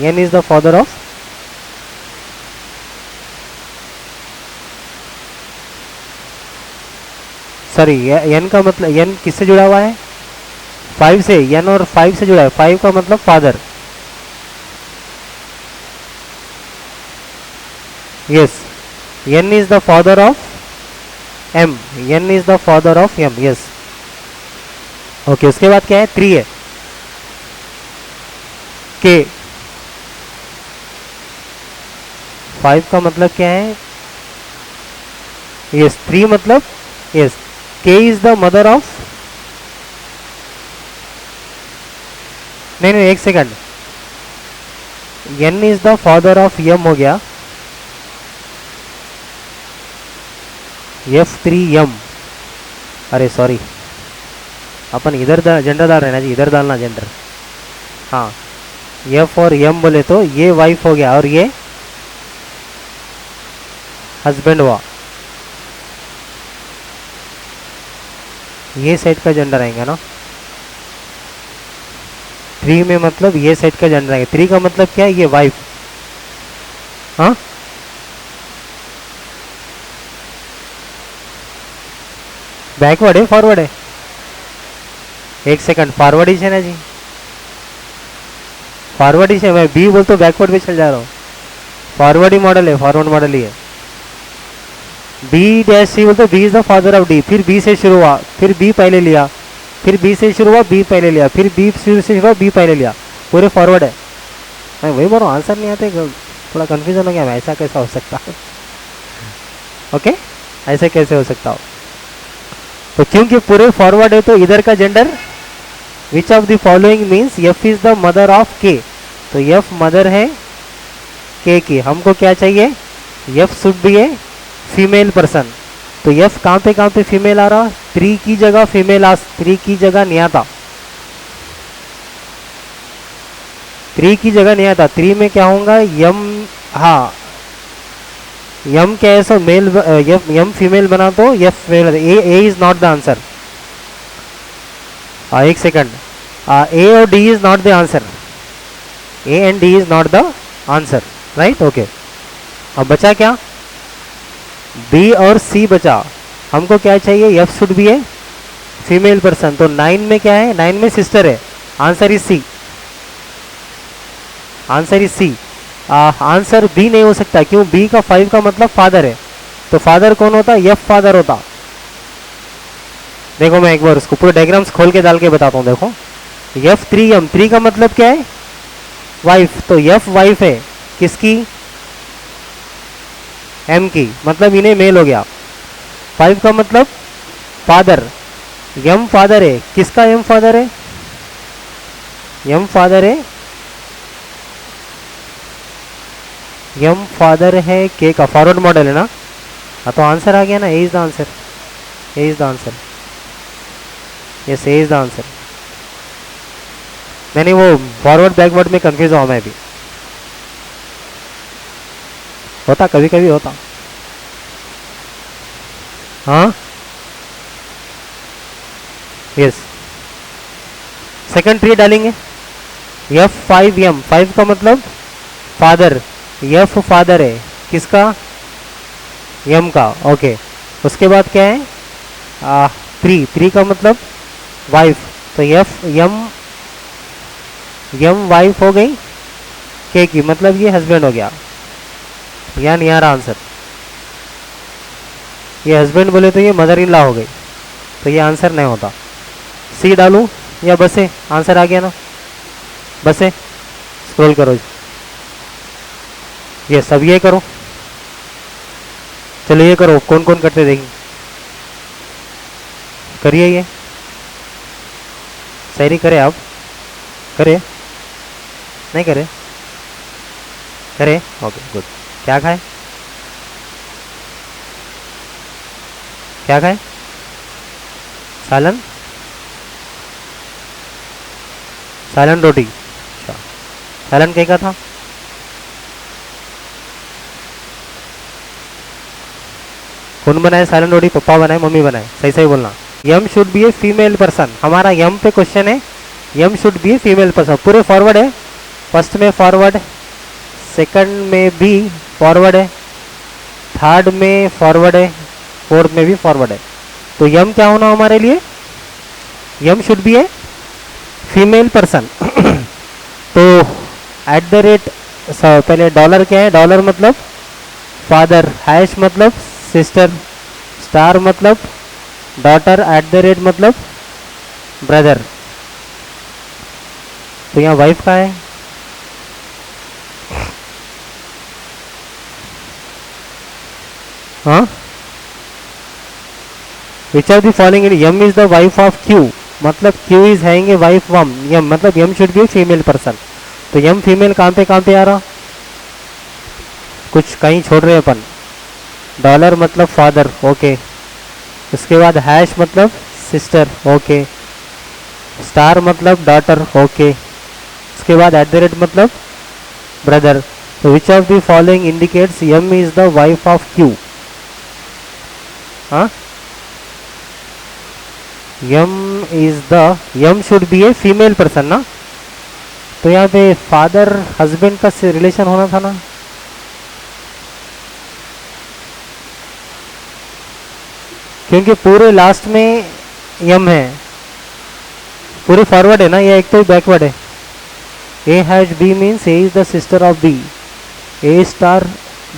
N is the father of, sorry N का मतलब N किससे जुड़ा हुआ है? 5 से। N और 5 से जुड़ा है। 5 का मतलब father, yes. N is the father of M, N is the father of M, yes. Okay, उसके बाद क्या है? 3 है, K। 5 का मतलब क्या है? यस, 3 मतलब yes, K is the mother of, नहीं एक second, N is the father of M हो गया, F3M। अरे सॉरी, अपन इधर जेंडर डाल रहे ना जी, इधर डालना जेंडर। हाँ, F और M बोले तो ये वाइफ हो गया और ये हस्बैंड हुआ। ये सेट का जेंडर आएगा ना। 3 में मतलब ये सेट का जेंडर आएगा। 3 का मतलब क्या है? ये वाइफ। हाँ, बैकवर्ड है फॉरवर्ड है? एक सेकंड, फॉरवर्ड ही है ना जी, फॉरवर्ड ही है। मैं बी बोल तो बैकवर्ड भी चल जा रहा हूँ। फॉरवर्ड ही मॉडल है, फॉरवर्ड मॉडल ही है। बी डैश सी बोल तो B is the father of D, फिर बी से शुरू हुआ, फिर बी पहले लिया, फिर बी से शुरू हुआ, बी पहले लिया, फिर बी से शुरू हुआ, बी पहले लिया, पूरे फॉरवर्ड है। मैं वही बोल रहा हूँ, आंसर नहीं आते, थोड़ा कंफ्यूजन हो गया। मैं ऐसा कैसा हो सकता है? ओके, ऐसे कैसे हो सकता हो? तो क्योंकि पूरे फॉरवर्ड है तो इधर का gender, which of the following means F is the mother of के, तो एफ मदर है के की। हमको क्या चाहिए? F should be a female person. तो एफ कहाँ पे फीमेल आ रहा? 3 की जगह फीमेल आ, 3 की जगह नहीं आता, 3 की जगह नहीं आता। 3 में क्या होगा? यम, हाँ यम क्या है? सो मेल, यम फीमेल बना तो F male. A is not the answer. एक सेकंड, ए और D is not the answer, A and D is not the answer, right? Okay, अब बचा क्या? बी और सी बचा। हमको क्या चाहिए? F should be a female person. तो 9 में क्या है? 9 में सिस्टर है। Answer is C, answer is C. Answer B नहीं हो सकता, क्यों? बी का 5 का मतलब फादर है, तो फादर कौन होता? एफ फादर होता। देखो मैं एक बार उसको पूरे डायग्राम्स खोल के डाल के बताता हूँ। देखो F3M, 3 का मतलब क्या है? वाइफ, तो एफ वाइफ है किसकी? एम की, मतलब इन्हें मेल हो गया। 5 का मतलब फादर, एम फादर है किसका? एम फादर है, एम फादर है, एम फादर है के का। फॉरवर्ड मॉडल है ना। हाँ, तो आंसर आ गया ना, A is the answer, A is the answer, yes A is the answer. नहीं वो फॉरवर्ड बैकवर्ड में कंफ्यूज हुआ मैं भी, होता कभी कभी होता। हाँ यस, सेकंड ट्री डालेंगे। F5M, 5 का मतलब फादर, एफ फादर है किसका? एम का। ओके, उसके बाद क्या है? 3 का मतलब वाइफ, तो एफ एम वाइफ हो गई के की, मतलब ये हस्बैंड हो गया। यहाँ नहीं आ रहा आंसर, ये हस्बैंड बोले तो ये मदर इन लॉ हो गई, तो ये आंसर नहीं होता। सी डालूं या बसे? आंसर आ गया ना, बसे। स्क्रॉल करो, ये सब ये करो, चलो ये करो, कौन कौन करते देखेंगे, करिए ये, सही करे आप, करे नहीं करे, करे, ओके गुड। क्या खाए, क्या खाए, सालन, सालन रोटी, अच्छा सालन कहीं का था, कौन बनाए सालन रोटी, पापा बनाए, मम्मी बनाए, सही सही बोलना। M should be a female person, हमारा यम पे क्वेश्चन है, M should be a female person, पूरे फॉरवर्ड है, फर्स्ट में फॉरवर्ड, सेकंड में भी फॉरवर्ड है, थर्ड में फॉरवर्ड है, फोर्थ में भी फॉरवर्ड है। तो यम क्या होना हमारे लिए, M should be a female person. तो एट द रेट, पहले डॉलर क्या है, डॉलर मतलब फादर, हैश मतलब सिस्टर, स्टार मतलब डॉटर, एट द रेट मतलब ब्रदर। तो यहाँ वाइफ का है, हाँ, which of the following, M is the wife of Q, मतलब Q is having a wife whom, M मतलब M should be a female person. तो यम फीमेल कहाँ पे आ रहा, कुछ कहीं छोड़ रहे अपन, डॉलर मतलब फादर, ओके, उसके बाद हैश मतलब सिस्टर, ओके, स्टार मतलब डॉटर, ओके, उसके बाद एट द रेट मतलब ब्रदर। तो which of the following indicates M is the wife of Q, हाँ, M should be a female person ना, तो यहाँ पे फादर हस्बैंड का रिलेशन होना था ना, क्योंकि पूरे लास्ट में यम है, पूरी फॉरवर्ड है ना, ये एक तो बैकवर्ड है। A hash B means A is the sister of B, A star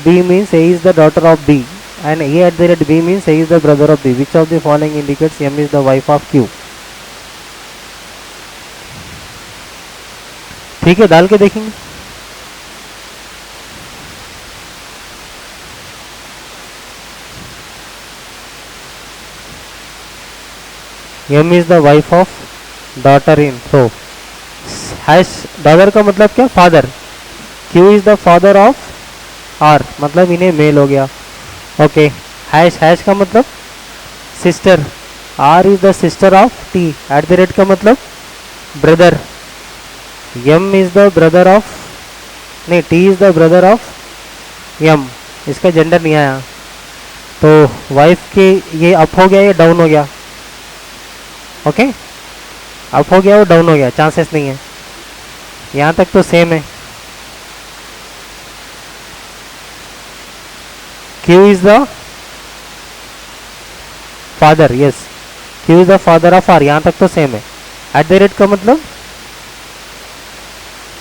B means A is the daughter of B, and A at the rate B means A is the brother of B. Which of the following indicates M is the wife of Q. ठीक है, डाल के देखेंगे। M is the wife of daughter in, तो hash dollar का मतलब क्या, father, Q is the father of are, मतलब इन्हें मेल हो गया, ओके। हैश हैश का मतलब sister, R is the sister of T, at the rate का मतलब brother, M is the brother of, नहीं T is the brother of M, इसका जेंडर नहीं आया, तो वाइफ के ये अप हो गया, ये डाउन हो गया, ओके, अप हो गया वो डाउन हो गया, चांसेस नहीं है, यहाँ तक तो सेम है। Q is the father, yes, Q is the father of R, यहाँ तक तो सेम है। एट द रेट का मतलब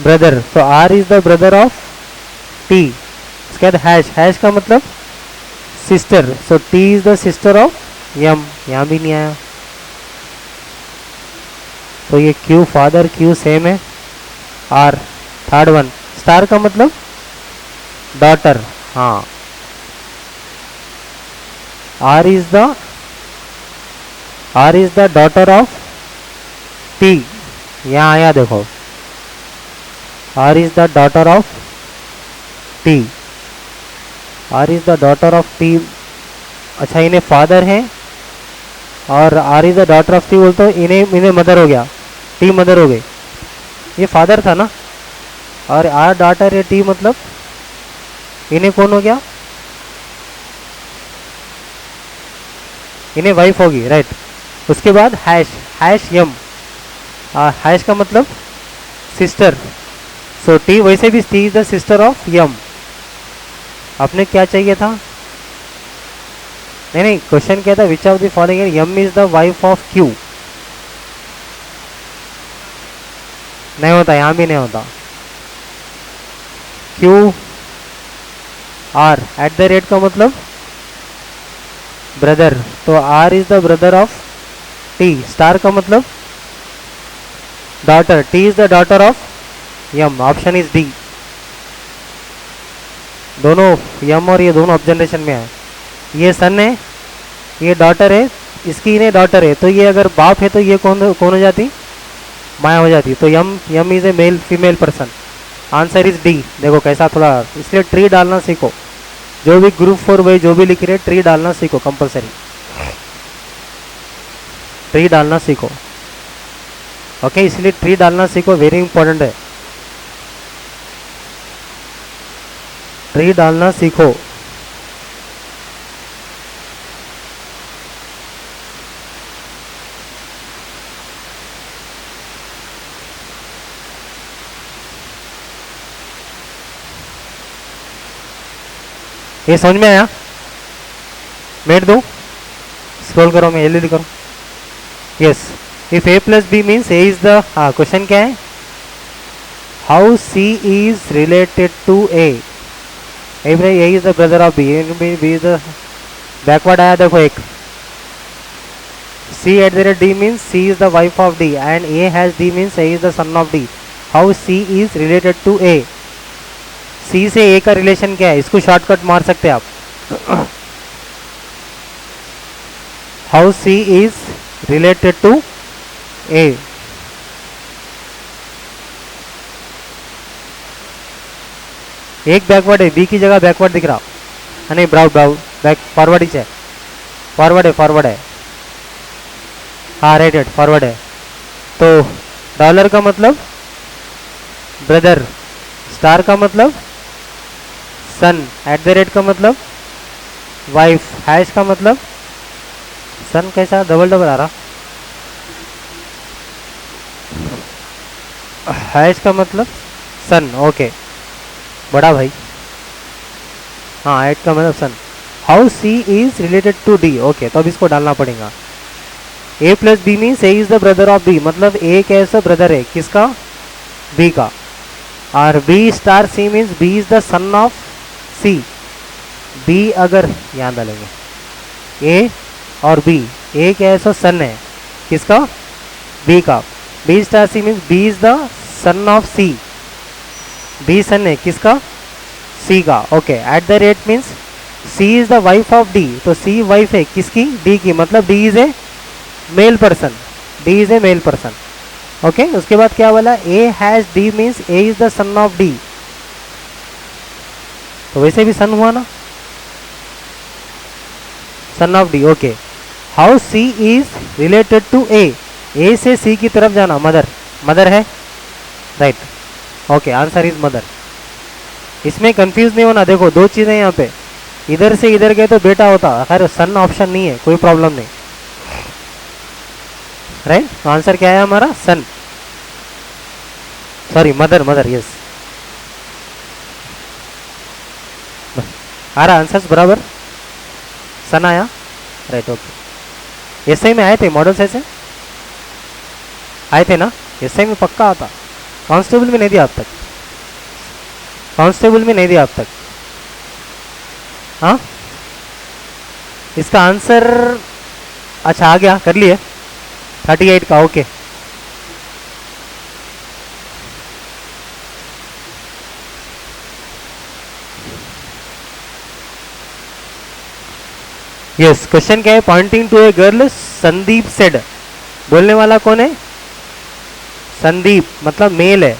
ब्रदर, तो R is the brother of T, उसके बाद हैश, हैश का मतलब sister, so T is the sister of M, यहाँ भी नहीं आया, तो ये क्यू फादर, क्यू सेम है, आर थर्ड वन, स्टार का मतलब डॉटर, हाँ, R is the daughter of T, यहाँ आया देखो, R is the daughter of T, R is the daughter of T, अच्छा इन्हें फादर है और are is the daughter of T बोलते, इन्हें मदर हो गया, टी मदर हो गई, ये फादर था ना, और आर डॉटर है, टी मतलब इन्हें कौन हो गया, इन्हें वाइफ होगी, राइट। उसके बाद हैश, हैश यम, हैश का मतलब सिस्टर, सो टी वैसे भी T is the sister of M. आपने क्या चाहिए था, नहीं क्वेश्चन क्या था, which of the following M is the wife of Q, नहीं होता, यहाँ भी नहीं होता, Q R, at the rate का मतलब ब्रदर, तो R is the brother of T, star का मतलब daughter, T is the daughter of M, option is D. दोनों यम और ये दोनों अब जनरेशन में है। ये सन है, ये डॉटर है, इसकी इन्हें डॉटर है, तो ये अगर बाप है तो ये कौन कौन हो जाती? माया हो जाती। तो M M is a male female person. Answer is D. देखो कैसा थोड़ा, इसलिए ट्री डालना सीखो। जो भी ग्रुप 4 भाई जो भी लिख रहे ट्री डालना सीखो, कंपलसरी ट्री डालना सीखो। ओके, इसलिए ट्री डालना सीखो, वेरी इंपॉर्टेंट है। ट्री डालना सीखो। ये समझ में आया? मेट दो, स्क्रॉल करो, मैं एलईडी करो। Yes, if A plus B means A is the, हाँ क्वेश्चन क्या है? How C is related to A. A is the brother of B, B is the, backward आया देखो एक। C at the rate D means C is the wife of D and A has D means A is the son of D. How C is related to A. C से A का relation क्या है? इसको shortcut मार सकते हैं आप। How C is related to A. एक बैकवर्ड है, बी की जगह बैकवर्ड दिख रहा। नहीं, ब्राउड ब्राउड बैक फॉरवर्ड ही है, फॉरवर्ड है। हाँ राइट राइट, फॉरवर्ड है। तो डॉलर का मतलब ब्रदर, स्टार का मतलब सन, एट द रेट का मतलब वाइफ, हैश का मतलब सन। कैसा डबल डबल आ रहा? हैश का मतलब सन, ओके बड़ा भाई। हाँ, एट का मतलब son. How C is related to D, okay, तो अब इसको डालना पड़ेगा। A plus B means A is the brother of B, मतलब ए कैसा ब्रदर है किसका? बी का। और B star C means B is the son of C. B अगर यहाँ डालेंगे ए और बी, ए कैसा सन है किसका? बी का। B star C means B is the son of C. B son है किसका? सी का। Okay, at the rate means C is the wife of D, तो सी वाइफ है किसकी? डी की, मतलब D is a male person. D is a male person. Okay, उसके बाद क्या बोला? A has D means A is the son of D, तो वैसे भी सन हुआ ना, सन of D. Okay, how C is related to A. A से सी की तरफ जाना, मदर, मदर है right. Okay, answer is mother. इसमें कंफ्यूज नहीं होना। देखो दो चीजें यहाँ पे, इधर से इधर गए तो बेटा होता, खैर सन ऑप्शन नहीं है, कोई प्रॉब्लम नहीं राइट। तो आंसर क्या है हमारा? सन, सॉरी मदर, मदर। यस, आ रहा आंसर बराबर, सन आया राइट। ओके, एसआई में आए थे मॉडल्स, ऐसे आए थे ना, एसआई में पक्का आता। कांस्टेबल में नहीं दिया अब तक, कांस्टेबल में नहीं दिया अब तक। हाँ, इसका आंसर अच्छा आ गया, कर लिए 38 का। ओके, यस, क्वेश्चन क्या है? Pointing to a girl Sandeep said. बोलने वाला कौन है? संदीप, मतलब मेल है।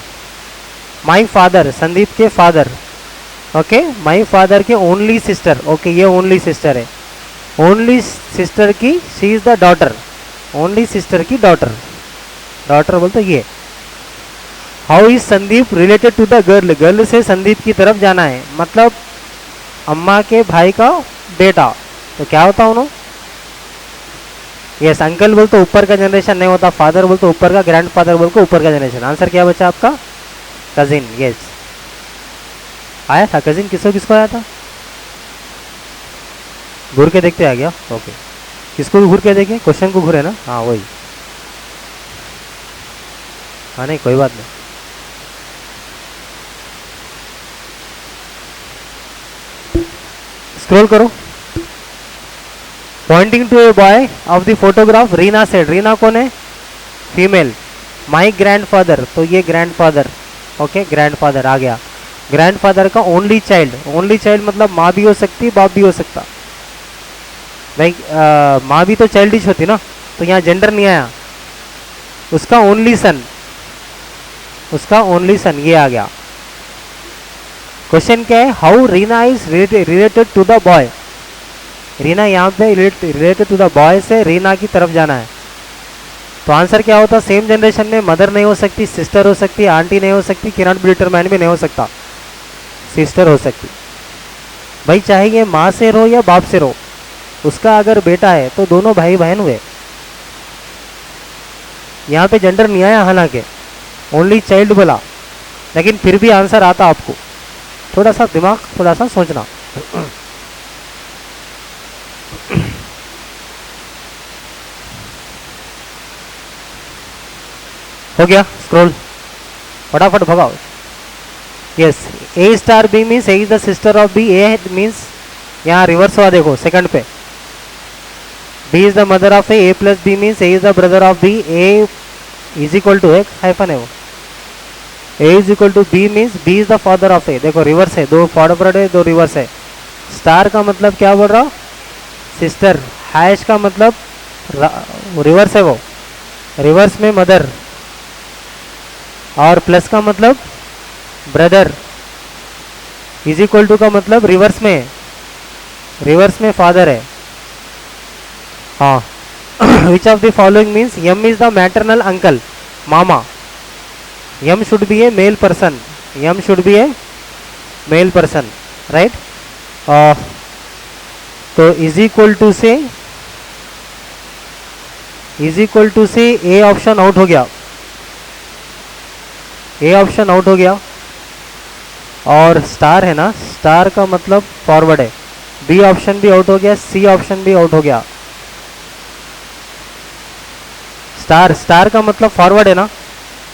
माई फादर, संदीप के फादर। ओके, माई फादर के ओनली सिस्टर। ओके, ये ओनली सिस्टर है, ओनली सिस्टर की, she is the daughter, only sister की डॉटर, डॉटर बोलते ये। How is Sandeep related to the girl. Girl से संदीप की तरफ जाना है, मतलब अम्मा के भाई का बेटा, तो क्या होता उन्होंने? यस, अंकल बोल तो ऊपर का जनरेशन नहीं होता, फादर बोल तो ऊपर का, ग्रैंड फादर बोल तो ऊपर का जनरेशन। आंसर क्या बचा आपका? कजिन। यस, आया था कजिन, किसको किसको आया था? घूर के देखते आ गया। ओके, किसको भी घूर के देखे, क्वेश्चन को घूरे ना, हाँ वही। हाँ नहीं, कोई बात नहीं। स्क्रॉल करो। Pointing to a boy of the photograph, Reena said. Reena कौन है? फीमेल। माई ग्रैंडफादर, तो ये ग्रैंडफादर। ओके, ग्रैंडफादर आ गया। ग्रैंडफादर का ओनली चाइल्ड मतलब माँ भी हो सकती, बाप भी हो सकता। भाई माँ भी तो चाइल्डिश होती ना, तो यहाँ जेंडर नहीं आया। उसका ओनली सन ये आ गया। क्वेश्चन क्या है, how Reena is related to the boy. Reena यहाँ पे रिलेटेड टू द बॉय से रीना की तरफ जाना है, तो आंसर क्या होता, सेम जनरेशन में मदर नहीं हो सकती, सिस्टर हो सकती, आंटी नहीं हो सकती, कैन नॉट बी डिटरमाइन भी नहीं हो सकता, सिस्टर हो सकती। भाई चाहे ये माँ से रो या बाप से रो, उसका अगर बेटा है तो दोनों भाई बहन हुए। यहाँ पे जेंडर नहीं आया, हालांकि ओनली चाइल्ड बोला, लेकिन फिर भी आंसर आता आपको। थोड़ा सा दिमाग, थोड़ा सा सोचना। हो गया, स्क्रॉल फटाफट भगाओ। Yes, A star B means A is the sister of B, A means यहाँ रिवर्स हुआ, देखो सेकंड पे। B is the mother of A plus B means A is the brother of B, A is equal to, एक hyphen है वो, A is equal to B means B is the father of A. देखो reverse है, दो forward है, दो reverse है। Star का मतलब क्या बोल रहा हूँ, सिस्टर। हैश का मतलब रिवर्स है, वो रिवर्स में मदर, और प्लस का मतलब ब्रदर, इज इक्वल टू का मतलब रिवर्स में फादर है। हाँ, which of the following means, M is the maternal uncle, मामा। M should be a male person, right. तो इज इक्वल टू से ए ऑप्शन आउट हो गया, और स्टार है ना, स्टार का मतलब फॉरवर्ड है, बी ऑप्शन भी आउट हो गया, सी ऑप्शन भी आउट हो गया। स्टार का मतलब फॉरवर्ड है ना,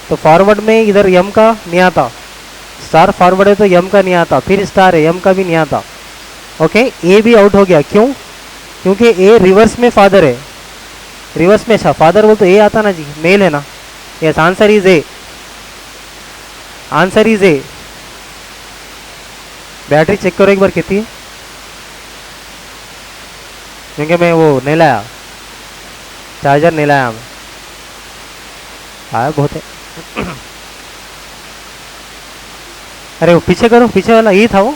तो फॉरवर्ड में इधर यम का नहीं आता, स्टार फॉरवर्ड है तो यम का नहीं आता, फिर स्टार है, यम का भी नहीं आता। ओके, ए भी आउट हो गया, क्यों, क्योंकि ए रिवर्स में फादर है, रिवर्स में अच्छा फादर बोल तो ए आता ना जी, मेल है ना। Yes, answer is A. Battery check करो एक बार कितनी है, क्योंकि मैं वो नहीं लाया, चार्जर नहीं लाया मैं, बहुत है। अरे वो पीछे करो, पीछे वाला ये था वो।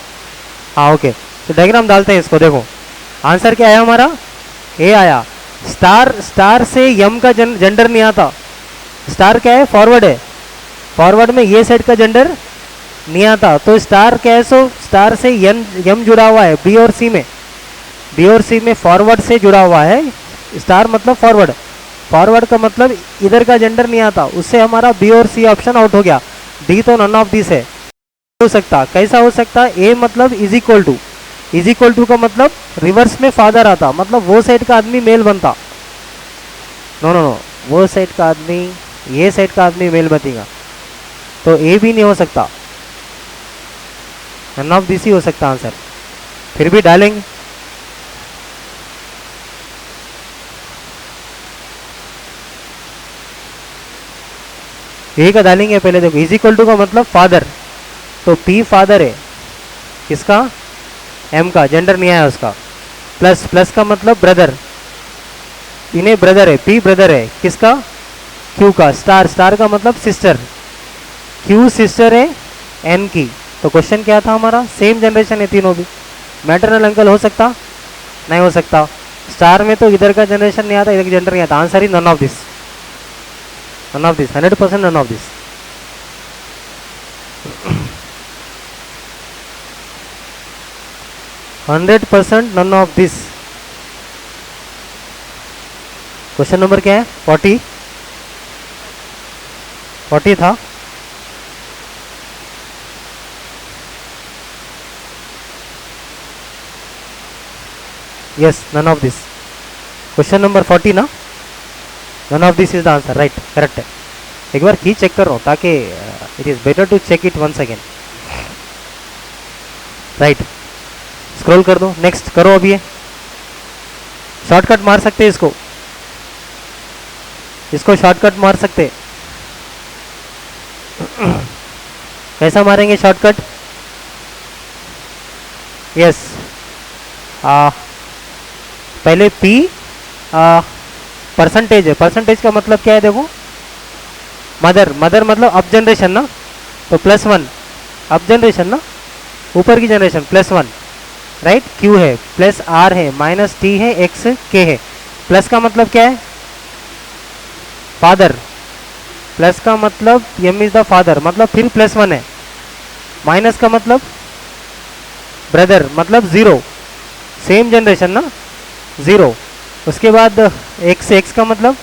हाँ ओके, तो डायग्राम डालते हैं इसको। देखो आंसर क्या आया हमारा, ए आया। स्टार से यम का जेंडर नहीं आता, स्टार क्या है, फॉरवर्ड है, फॉरवर्ड में ये सेट का जेंडर नहीं आता, तो स्टार क्या है, सो स्टार से यम जुड़ा हुआ है बी और सी में फॉरवर्ड से जुड़ा हुआ है। स्टार मतलब फॉरवर्ड का मतलब इधर का जेंडर नहीं आता, उससे हमारा बी और सी ऑप्शन आउट हो गया। डी तो नन ऑफ दिस है, हो सकता, कैसा हो सकता, ए मतलब इज इक्वल टू का मतलब रिवर्स में फादर आता, मतलब वो साइड का आदमी मेल बनता। नो, वो साइड का आदमी, ये साइड का आदमी मेल बनेगा, तो ए भी नहीं हो सकता, नन ऑफ दिस ही हो सकता आंसर। फिर भी डालेंगे, ए का डालेंगे पहले। देखो इज इक्वल टू का मतलब फादर, तो पी फादर है किसका, एम का, जेंडर नहीं आया उसका। प्लस का मतलब ब्रदर, इन्हें ब्रदर है, पी ब्रदर है किसका, क्यू का। स्टार का मतलब सिस्टर, क्यू सिस्टर है एन की। तो क्वेश्चन क्या था हमारा, सेम जनरेशन है तीनों भी, मैटरनल अंकल हो सकता, नहीं हो सकता। स्टार में तो इधर का जनरेशन नहीं आता, इधर का जेंडर नहीं आता, आंसर ही none of this, 100% none of this. None of this. Question number क्या है, 40 था। Yes, none of this. Question number 40 ना, none of this is the answer, right, correct है। एक बार की चेक कर रहा हूँ ताकि it is better to check it once again, right. Scroll कर दो, नेक्स्ट करो। अभी शॉर्टकट मार सकते, इसको शॉर्टकट मार सकते। कैसा मारेंगे शॉर्टकट, यस, पहले P परसेंटेज है, परसेंटेज का मतलब क्या है देखो, मदर, मदर मतलब अप जनरेशन ना, तो +1 अप जनरेशन ना, ऊपर की जनरेशन +1, राइट। Q है, प्लस R है, माइनस T है, X K है। प्लस का मतलब क्या है, फादर, प्लस का मतलब M इज द फादर, मतलब फिर +1 है। माइनस का मतलब ब्रदर, मतलब 0, सेम जनरेशन ना, 0। उसके बाद X का मतलब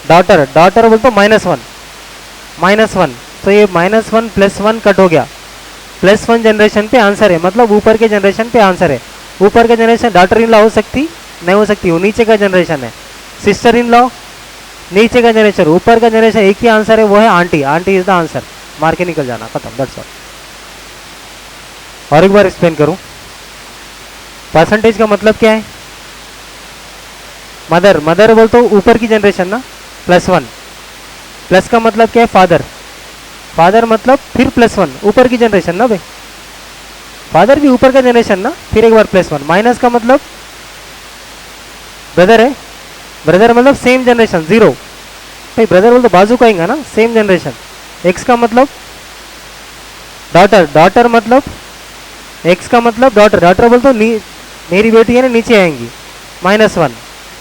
डॉटर, डॉटर बोल तो -1, -1, तो ये -1 +1 कट हो गया, +1 जनरेशन पे आंसर है, मतलब ऊपर के जनरेशन पे आंसर है। ऊपर का जनरेशन डॉटर इन लॉ हो सकती, नहीं हो सकती, वो नीचे का जनरेशन है। सिस्टर इन लॉ नीचे का जनरेशन, ऊपर का जनरेशन एक ही आंसर है, वो है aunty, aunty is the answer, मार के निकल जाना, खत्म, दैट्स ऑल। और एक बार एक्सप्लेन करूं, परसेंटेज का मतलब क्या है, मदर, मदर बोल तो ऊपर की जनरेशन ना, +1, प्लस का मतलब क्या है, फादर, फादर मतलब फिर +1, ऊपर की जनरेशन ना भाई, फादर भी ऊपर का जनरेशन ना, फिर एक बार +1। माइनस का मतलब ब्रदर है, ब्रदर मतलब सेम जनरेशन 0, भाई ब्रदर बोल तो बाजू का आएगा ना, सेम जनरेशन। एक्स का मतलब डॉटर, डॉटर मतलब एक्स का मतलब डॉटर, डॉटर बोल तो मेरी बेटी है ना, नीचे आएंगी, -1,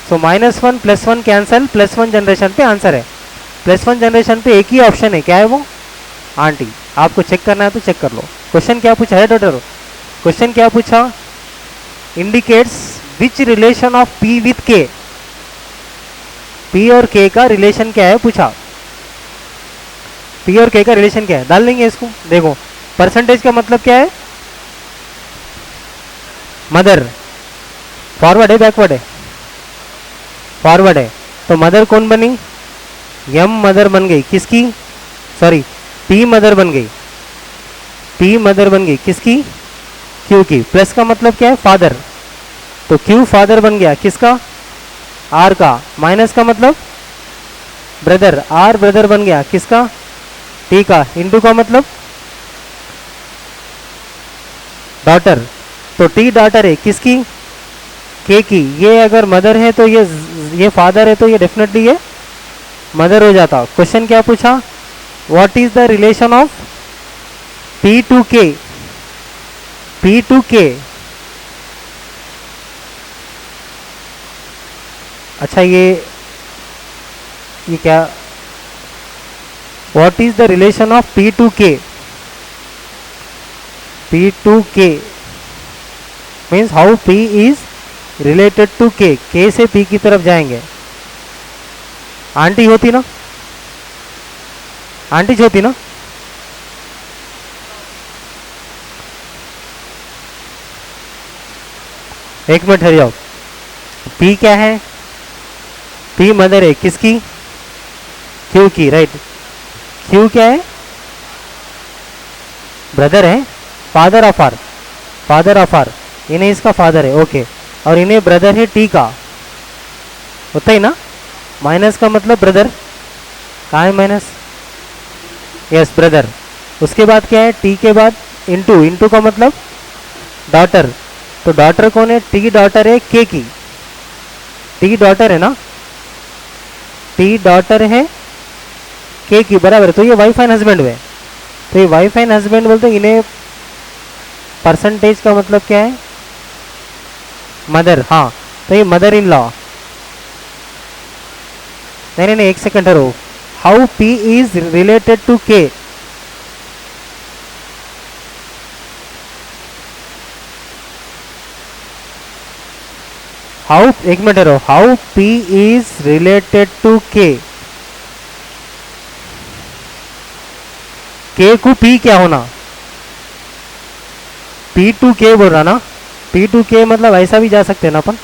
सो -1 +1 कैंसल, +1 जनरेशन पे आंसर है। +1 जनरेशन पे एक ही ऑप्शन है, क्या है वो, आंटी। आपको चेक करना है तो चेक कर लो। क्वेश्चन क्या पूछा है डॉटर, क्वेश्चन क्या पूछा, indicates which relation of P with K, P और K का रिलेशन क्या है पूछा, P और K का रिलेशन क्या है, डाल लेंगे इसको। देखो परसेंटेज का मतलब क्या है, मदर, फॉरवर्ड है बैकवर्ड है, फॉरवर्ड है, तो मदर कौन बनी, M मदर बन गई, किसकी, सॉरी P मदर बन गई, P मदर बन गई किसकी, Q की। प्लस का मतलब क्या है, फादर, तो Q फादर बन गया किसका, R का। माइनस का मतलब ब्रदर, R ब्रदर बन गया किसका, T का। इंटू का मतलब डॉटर, तो T डॉटर है किसकी, K की। ये अगर मदर है तो ये फादर है, तो ये डेफिनेटली ये मदर हो जाता। क्वेश्चन क्या पूछा, what is the relation of P to K, P to K। अच्छा ये क्या, what is the relation of P to K, P to K means how P is related to K, K से P की तरफ जाएंगे। Aunty होती ना, aunty होती ना, एक मिनट ठहर जाओ। P क्या है, P मदर है किसकी, Q की, राइट। Q क्या है, ब्रदर है, father of R, father of R, इन्हें इसका फादर है, ओके। और इन्हें ब्रदर है T का, होता ही ना। माइनस का मतलब ब्रदर, कहाँ है माइनस, यस ब्रदर। उसके बाद क्या है, T के बाद इंटू, इंटू का मतलब डॉटर, तो डॉटर कौन है, T डॉटर है K की, T डॉटर है ना, T डॉटर है K की, बराबर। तो ये वाइफ एंड हस्बैंड हुए, तो ये वाइफ एंड हस्बैंड बोलते हैं। इन्हें परसेंटेज का मतलब क्या है, मदर, हाँ, तो ये मदर इन लॉ। नहीं नहीं, एक सेकंड ठहरो, how P is related to K, how, एक मिनट ठहरो, how P is related to K, K को P क्या होना, P टू K बोल रहा ना, P टू K मतलब ऐसा भी जा सकते हैं ना अपन,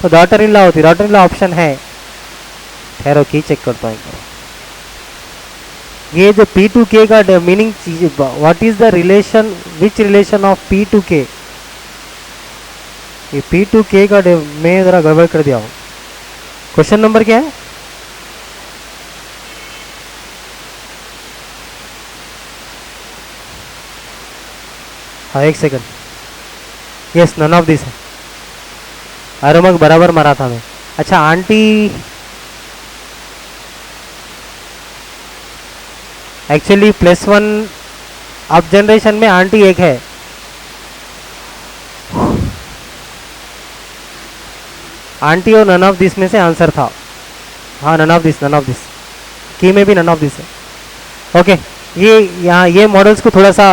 तो डॉटर इन लॉ होती, डॉटर इन लॉ ऑप्शन है। ठहरो की चेक करता हूँ, ये जो P टू K का meaning, what is the relation, which relation of P to K, ये P टू K का मैं जरा गड़बड़ कर दिया हूँ। क्वेश्चन नंबर क्या है, हाँ एक second, yes, none of this है। अरुमक बराबर मारा था मैं। अच्छा, आंटी एक्चुअली +1 अब जनरेशन में आंटी एक है। आंटी और नन ऑफ दिस में से आंसर था। हाँ, none of this, none of this की में भी नन ऑफ दिस है। ओके, ये यहाँ ये मॉडल्स को थोड़ा सा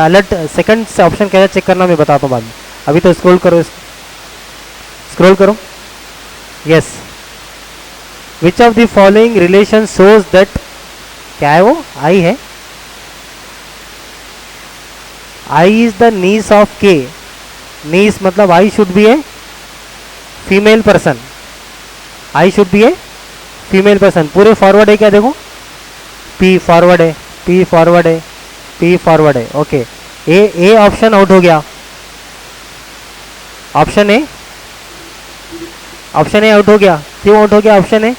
अलर्ट सेकंड से ऑप्शन कैसे चेक करना मैं बताता हूँ बाद में। अभी तो स्क्रॉल करो, स्क्रॉल करो। Yes, which of the following relation shows that, क्या है वो, आई है। आई is the niece of K. नीस मतलब आई should be a female person. I should be a female person. पूरे फॉरवर्ड है क्या, देखो, पी फॉरवर्ड है, पी फॉरवर्ड है, पी फॉरवर्ड है। ओके, ए ऑप्शन आउट हो गया। ऑप्शन ए आउट हो गया। क्यों आउट हो गया ऑप्शन ए?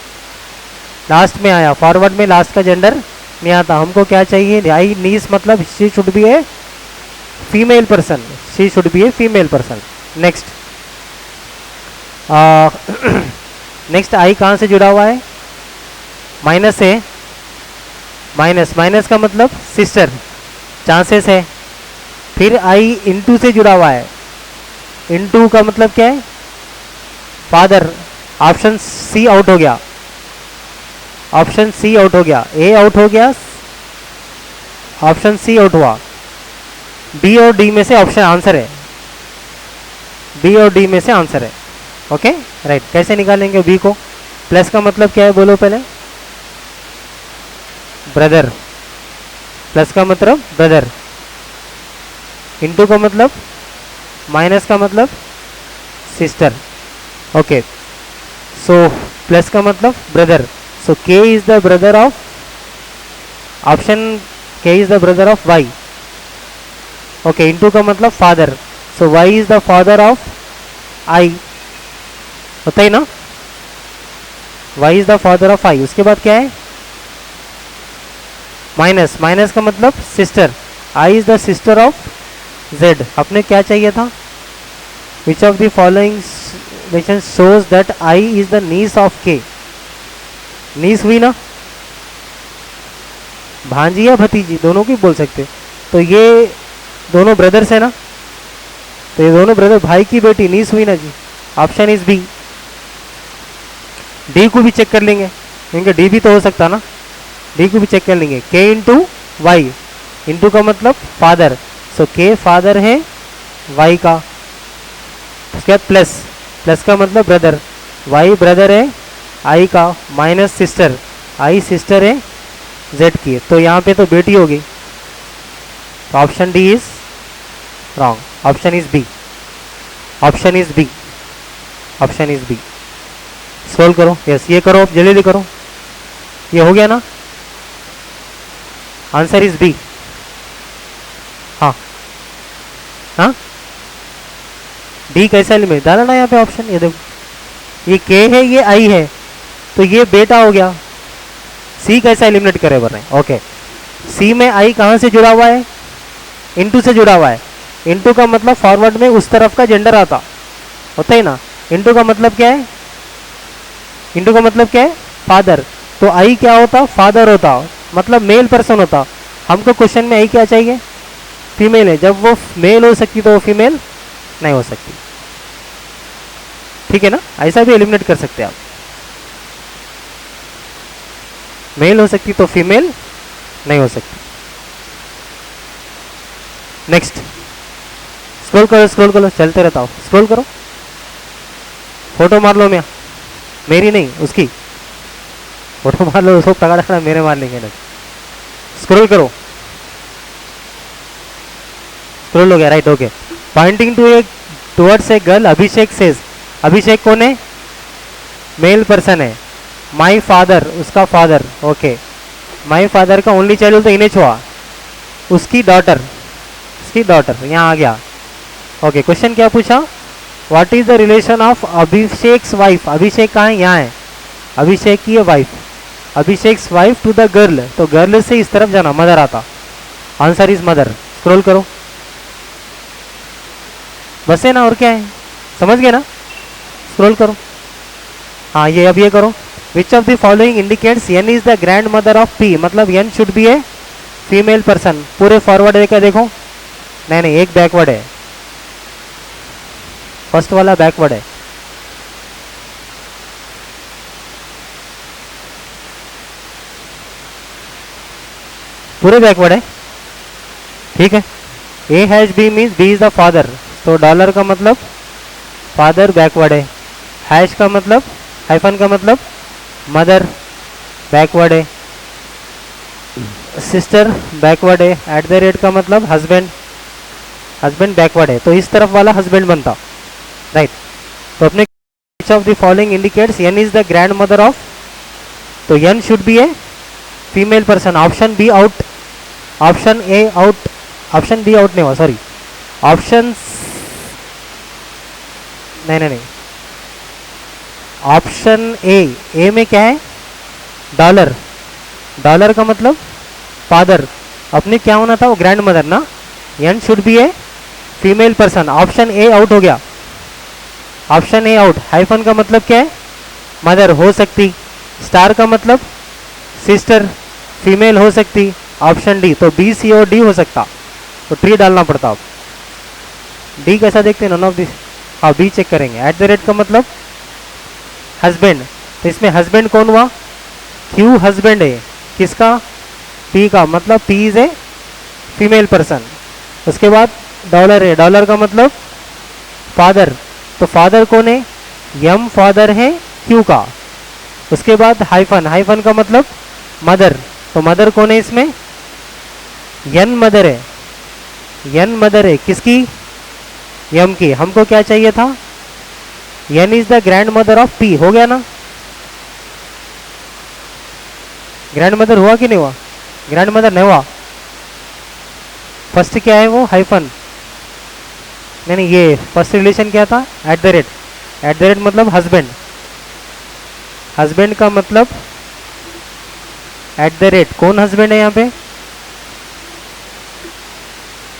लास्ट में आया, फॉरवर्ड में लास्ट का जेंडर नहीं आता। हमको क्या चाहिए, आई नीस मतलब she should be a female person, she should be a female person. Next, next I कहाँ से जुड़ा हुआ है? माइनस है, माइनस, माइनस का मतलब सिस्टर, चांसेस है। फिर आई इनटू से जुड़ा हुआ है। इनटू का मतलब क्या है? फादर। ऑप्शन सी आउट हो गया, ऑप्शन सी आउट हो गया, ए आउट हो गया, ऑप्शन सी आउट हुआ। बी और डी में से ऑप्शन आंसर है, बी और डी में से आंसर है। Okay, right. कैसे निकालेंगे बी को? प्लस का मतलब क्या है बोलो पहले? ब्रदर। प्लस का मतलब ब्रदर। इनटू का मतलब, माइनस का मतलब सिस्टर। ओके, सो प्लस का मतलब brother. So K is the brother of, option K is the brother of Y. Okay, into का मतलब father. So Y is the father of I, होता ही ना, Y is the father of I. उसके बाद क्या है? माइनस, माइनस का मतलब sister. I is the sister of Z. अपने क्या चाहिए था? Which of the following relation shows that I is the niece of K. Niece हुई ना, भांजी या भतीजी दोनों की बोल सकते। तो ये दोनों ब्रदर्स है ना, तो ये दोनों ब्रदर, भाई की बेटी, नीस हुई ना जी। Option is B. डी को भी चेक कर लेंगे, क्योंकि डी भी तो हो सकता ना, डी को भी चेक कर लेंगे। के इंटू वाई, इंटू का मतलब फादर। सो के फादर है वाई का। उसके बाद प्लस, प्लस का मतलब ब्रदर, वाई ब्रदर है आई का, माइनस सिस्टर, आई सिस्टर है जेड की। तो यहाँ पे तो बेटी होगी, तो option D is wrong, option is B, option is B, option is B. Scroll करो, यस, ये करो, जल्दी जल्दी करो। ये हो गया ना, आंसर इज बी। हाँ हाँ, डी कैसा एलिमेंट डाला ना यहाँ पे ऑप्शन, ये देखो, ये के है, ये आई है, तो ये बेटा हो गया। सी कैसा एलिमिनेट करे बन रहे? ओके, सी में आई कहाँ से जुड़ा हुआ है? इनटू से जुड़ा हुआ है। इनटू का मतलब फॉरवर्ड में उस तरफ का जेंडर आता, होता है ना। इनटू का मतलब क्या है? इनटू का मतलब क्या है? फादर। तो आई क्या होता? फादर होता, मतलब मेल पर्सन होता। हमको क्वेश्चन में आई क्या चाहिए? फीमेल है। जब वो मेल हो सकती तो वो फीमेल नहीं हो सकती। ठीक है ना, ऐसा भी एलिमिनेट कर सकते हैं आप। मेल हो सकती तो फीमेल नहीं हो सकती। नेक्स्ट, स्क्रॉल करो, स्क्रॉल करो, चलते रहता हूँ, स्क्रॉल करो। फोटो मार लो, मैं मेरी नहीं उसकी, फोटो मार लो, उसको पकड़ा, मेरे मार लेंगे ना। स्क्रॉल करो, स्क्रॉल हो गया, right. Okay, pointing to a towards a girl, Abhishek says. Abhishek कौन है? मेल पर्सन है। माई फादर, उसका फादर। ओके, माई फादर का ओनली चाइल्ड तो इन्हें हुआ, उसकी डॉटर, उसकी डॉटर यहाँ आ गया। ओके, क्वेश्चन क्या पूछा? What is the relation of Abhishek's wife. Abhishek कहाँ है? यहाँ है, अभिषेक की wife, Abhishek's wife to the girl. तो गर्ल से इस तरफ जाना, मदर आता, आंसर इज मदर। स्क्रॉल करो, बस है ना, और क्या है, समझ गए ना। स्क्रॉल करो, हाँ ये अब ये करो। Which of the following indicates N is the grandmother of P, मतलब N should be a female person. पूरे फॉरवर्ड है क्या, देखो, नहीं नहीं एक बैकवर्ड है, फर्स्ट वाला बैकवर्ड है। पूरे बैकवर्ड है, ठीक है। A has B means B is the father, तो डॉलर का मतलब फादर बैकवर्ड है। हैश का मतलब, हाइफन का मतलब मदर बैकवर्ड है। सिस्टर बैकवर्ड है। एट द रेट का मतलब हस्बैंड, हस्बैंड बैकवर्ड है, तो इस तरफ वाला हस्बैंड बनता, राइट। तो अपने which of the following indicates N is the grandmother of, तो N should be a female person. Option B out, option A out, option B out नहीं हुआ, सॉरी, ऑप्शन नहीं नहीं नहीं, ऑप्शन ए में क्या है, डॉलर, डॉलर का मतलब फादर, अपने क्या होना था वो ग्रैंड मदर ना, N should be a female person. Option A out हो गया, ऑप्शन ए आउट। हाइफन का मतलब क्या है, मदर हो सकती, स्टार का मतलब सिस्टर फीमेल हो सकती, ऑप्शन डी। तो बी सी और डी हो सकता, तो ट्री डालना पड़ता। अब डी कैसा देखते हैं, नन ऑफ दिस, हाँ बी चेक करेंगे। एट द रेट का मतलब हस्बैंड, तो इसमें हस्बैंड कौन हुआ, क्यू हस्बैंड है किसका, पी का, मतलब P is a female person. उसके बाद डॉलर है, डॉलर का मतलब फादर, तो फादर कौन है, यम फादर है क्यू का। उसके बाद हाइफन, हाइफन का मतलब मदर, तो मदर कौन है इसमें, यन मदर है, यन मदर है किसकी, यम की। हमको क्या चाहिए था, N is the grandmother of P, हो गया ना। ग्रैंड मदर हुआ कि नहीं हुआ, ग्रैंड मदर नहीं हुआ। फर्स्ट क्या है वो, हाइफन, नहीं नहीं ये फर्स्ट रिलेशन क्या था, eight the rate, eight the rate मतलब हस्बैंड, हस्बैंड का मतलब एट द रेट, कौन हस्बैंड है यहाँ पे,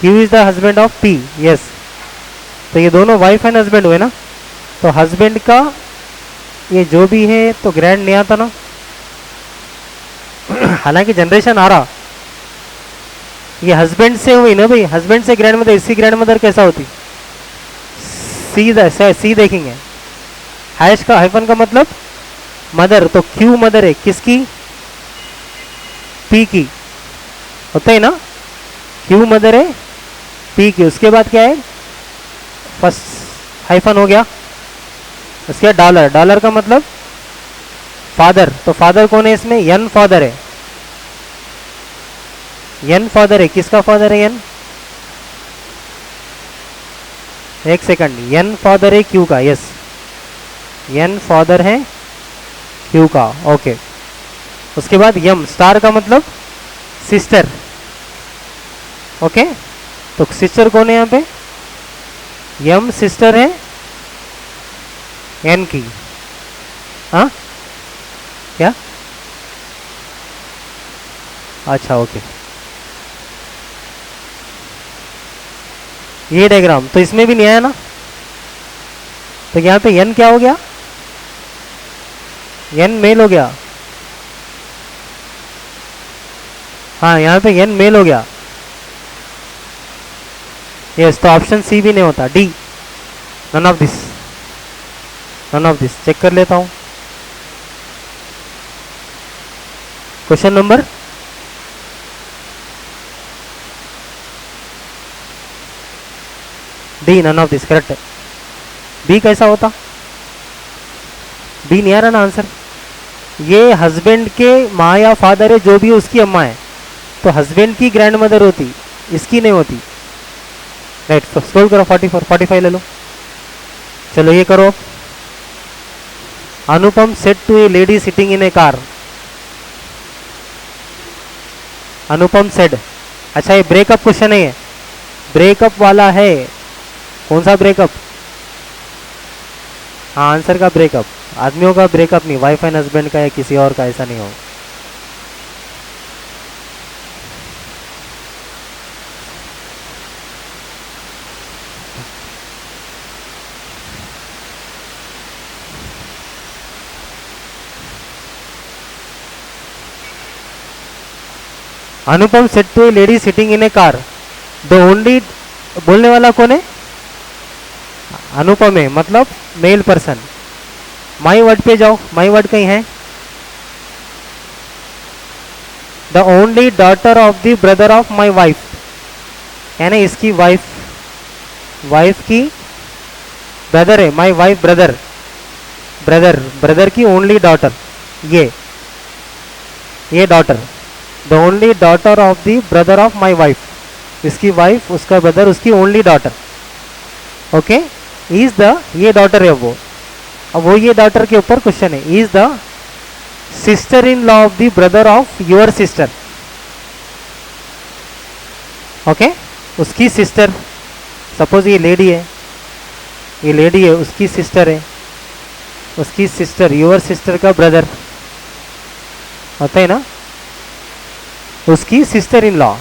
Q is the husband of P, yes. तो ये दोनों वाइफ एंड हस्बैंड हुए ना, तो हस्बैंड का ये जो भी है तो ग्रैंड नहीं आता ना, हालांकि जनरेशन आ रहा, ये हस्बैंड से हुई ना भाई, हस्बैंड से ग्रैंड मदर, इसकी ग्रैंड मदर कैसा होती, सी देखेंगे। हैश का, हाइफन का मतलब मदर, तो क्यू मदर है किसकी, पी की, होता है ना, क्यू मदर है पी की। उसके बाद क्या है, फर्स्ट हाइफन हो गया, उसके बाद डॉलर, डॉलर का मतलब फादर, तो फादर कौन है इसमें, यन फादर है, यन फादर है किसका फादर है, यन, एक सेकंड, यन फादर है क्यू का, यस, यन फादर है क्यू का, ओके। उसके बाद यम, स्टार का मतलब सिस्टर, ओके। तो सिस्टर कौन है यहाँ पे, यम सिस्टर है एन की, हाँ क्या, अच्छा ओके। ये डायग्राम तो इसमें भी नहीं आया ना, तो यहाँ पे एन क्या हो गया, एन मेल हो गया, हाँ यहाँ पे एन मेल हो गया, यस। तो ऑप्शन सी भी नहीं होता, D, none of this, none of this. Check कर लेता हूँ question number, D, none of this correct है। बी कैसा होता, बी नहीं आ रहा ना आंसर। ये हस्बैंड के माँ या फादर है, जो भी उसकी अम्मा है, तो हस्बैंड की ग्रैंड मदर होती, इसकी नहीं होती, राइट। तो स्क्रॉल करो, 44 45 ले लो, चलो ये करो। Anupam said to a lady sitting in a car, Anupam said, अच्छा ये ब्रेकअप क्वेश्चन है, ये ब्रेकअप वाला है, कौन सा ब्रेकअप, हाँ आंसर का ब्रेकअप, आदमियों का ब्रेकअप नहीं, वाइफ एंड हस्बैंड का या किसी और का, ऐसा नहीं हो। Anupam said to a lady sitting in a car, the only, बोलने वाला कौन है? अनुपम है, मतलब मेल पर्सन। माई वर्ड पे जाओ, माई वर्ड कहीं है? The only daughter of the brother of my wife, यानी इसकी वाइफ की ब्रदर है, माई वाइफ ब्रदर, ब्रदर की ओनली डॉटर, ये daughter, the only daughter of the brother of my wife, इसकी वाइफ, उसका ब्रदर, उसकी only daughter, okay, is the, ये डॉटर है वो, अब वो ये डॉटर के ऊपर क्वेश्चन है, is the sister in law of the brother of your sister, okay, उसकी सिस्टर, सपोज ये लेडी है, उसकी सिस्टर है, उसकी सिस्टर, योर सिस्टर का ब्रदर होता है ना, उसकी सिस्टर इन लॉ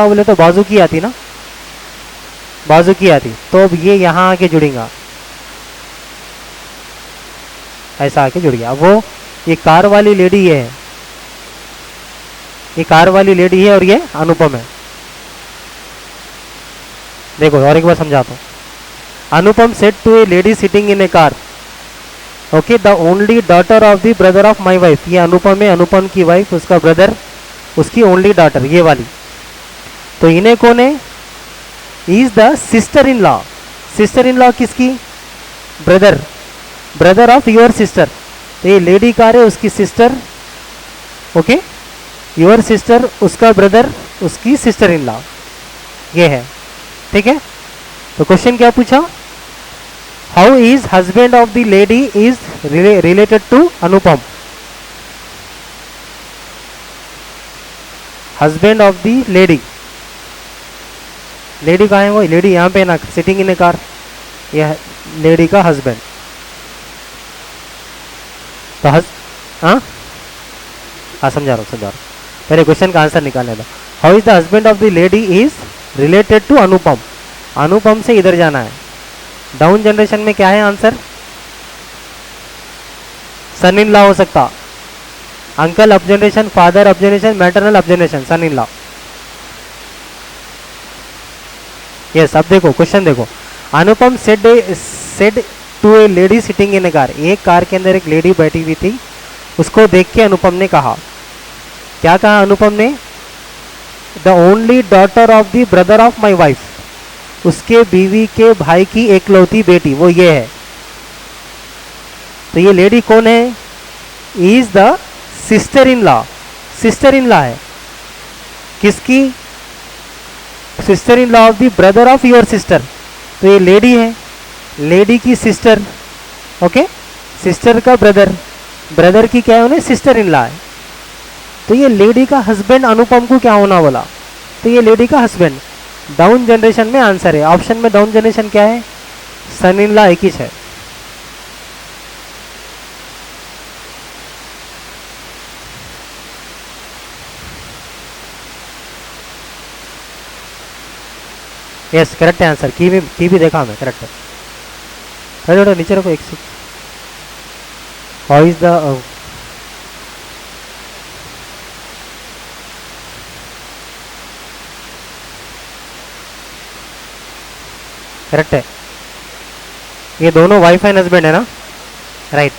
बोले तो बाजू की आती ना, बाजू की आती, तो अब ये यहाँ आके जुड़ेगा, ऐसा आके जुड़ गया। वो ये कार वाली लेडी है, ये कार वाली लेडी है और ये अनुपम है। देखो और एक बार समझाता हूँ। Anupam said to a lady sitting in a car, okay, the only daughter of the brother of my wife, ये अनुपम है, अनुपम की वाइफ, उसका ब्रदर, उसकी ओनली डॉटर, ये वाली, तो इन्हें कौन है? Is the sister in law, sister in law किसकी? ब्रदर ऑफ योर सिस्टर, तो ये लेडी कार है, उसकी सिस्टर, ओके, योर सिस्टर, उसका ब्रदर, उसकी सिस्टर इन लॉ, ये है, ठीक है। तो क्वेश्चन क्या पूछा? How is husband of the lady is related to Anupam, husband of the lady, lady कहाँ है? वो लेडी यहाँ पे ना, सिटिंग इन ए कार, यह लेडी का हस्बैंड, तो समझा रहा हूँ, पहले क्वेश्चन का आंसर निकालने दो। How is the husband of the lady is related to Anupam, Anupam से इधर जाना है, डाउन जनरेशन में क्या है आंसर? सन इन लॉ हो सकता, uncle up generation, father up generation, maternal up generation, son in law, yes. अब देखो क्वेश्चन देखो, Anupam said to a lady sitting in a car, एक कार के अंदर एक लेडी बैठी हुई थी, उसको देख के अनुपम ने कहा, क्या कहा अनुपम ने? The only daughter of the brother of my wife, उसके बीवी के भाई की एकलौती बेटी, वो ये है, तो ये लेडी कौन है? Is the sister in law, sister in law है किसकी? Sister in law of the brother of your sister, तो ये लेडी है, लेडी की सिस्टर, ओके, सिस्टर का ब्रदर की क्या है? सिस्टर इन लॉ है, तो ये लेडी का हस्बैंड अनुपम को क्या होना बोला? तो ये लेडी का हस्बैंड, डाउन जनरेशन में आंसर है, ऑप्शन में डाउन जनरेशन क्या है? सन इन लॉ एक ही है। यस करेक्ट है आंसर, की भी देखा मैं, करेक्ट है। थोड़ा नीचे रखो, एक से हाउ इज द करेक्ट है, ये दोनों वाइफ एंड हस्बैंड है ना, राइट,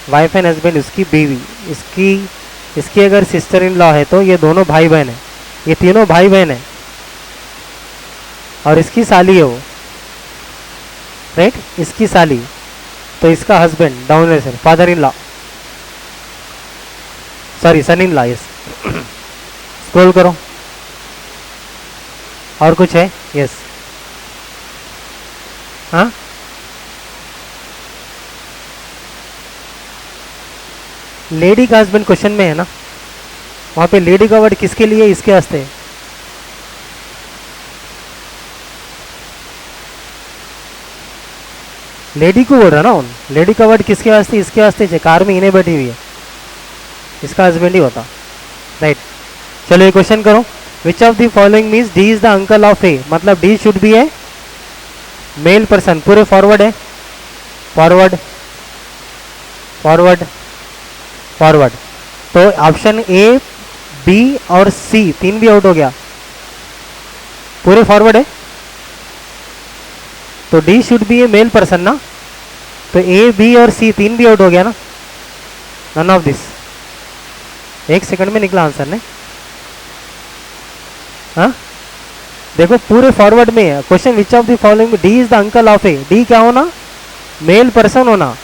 वाइफ एंड हस्बैंड, उसकी बीवी, इसकी अगर सिस्टर इन लॉ है तो ये दोनों भाई बहन है, ये तीनों भाई बहन है, और इसकी साली है वो, राइट, इसकी साली, तो इसका husband down generation, father in law, sorry son in law, yes. Scroll करो, और कुछ है? यस, हाँ, लेडी का हस्बैंड क्वेश्चन में है ना, वहां पे लेडी का वर्ड किसके लिए? इसके वास्ते, लेडी को बोल रहा ना, उन लेडी का वर्ड किसके वास्ते? इसके वास्ते, कार में इन्हें बैठी हुई है, इसका हस्बैंड ही होता, राइट। चलो ये क्वेश्चन करो, which of the following means D is the uncle of A, मतलब D should be a male person, पूरे फॉरवर्ड है, फॉरवर्ड, तो ऑप्शन ए बी और सी तीन भी आउट हो गया, पूरे फॉरवर्ड है, तो D should be a male person ना, तो ए बी और सी तीन भी आउट हो गया ना, नन ऑफ दिस। एक सेकंड में निकला आंसर ने। हाँ देखो पूरे फॉरवर्ड में है question, which of the following, D is the uncle of A, D क्या होना, मेल पर्सन होना,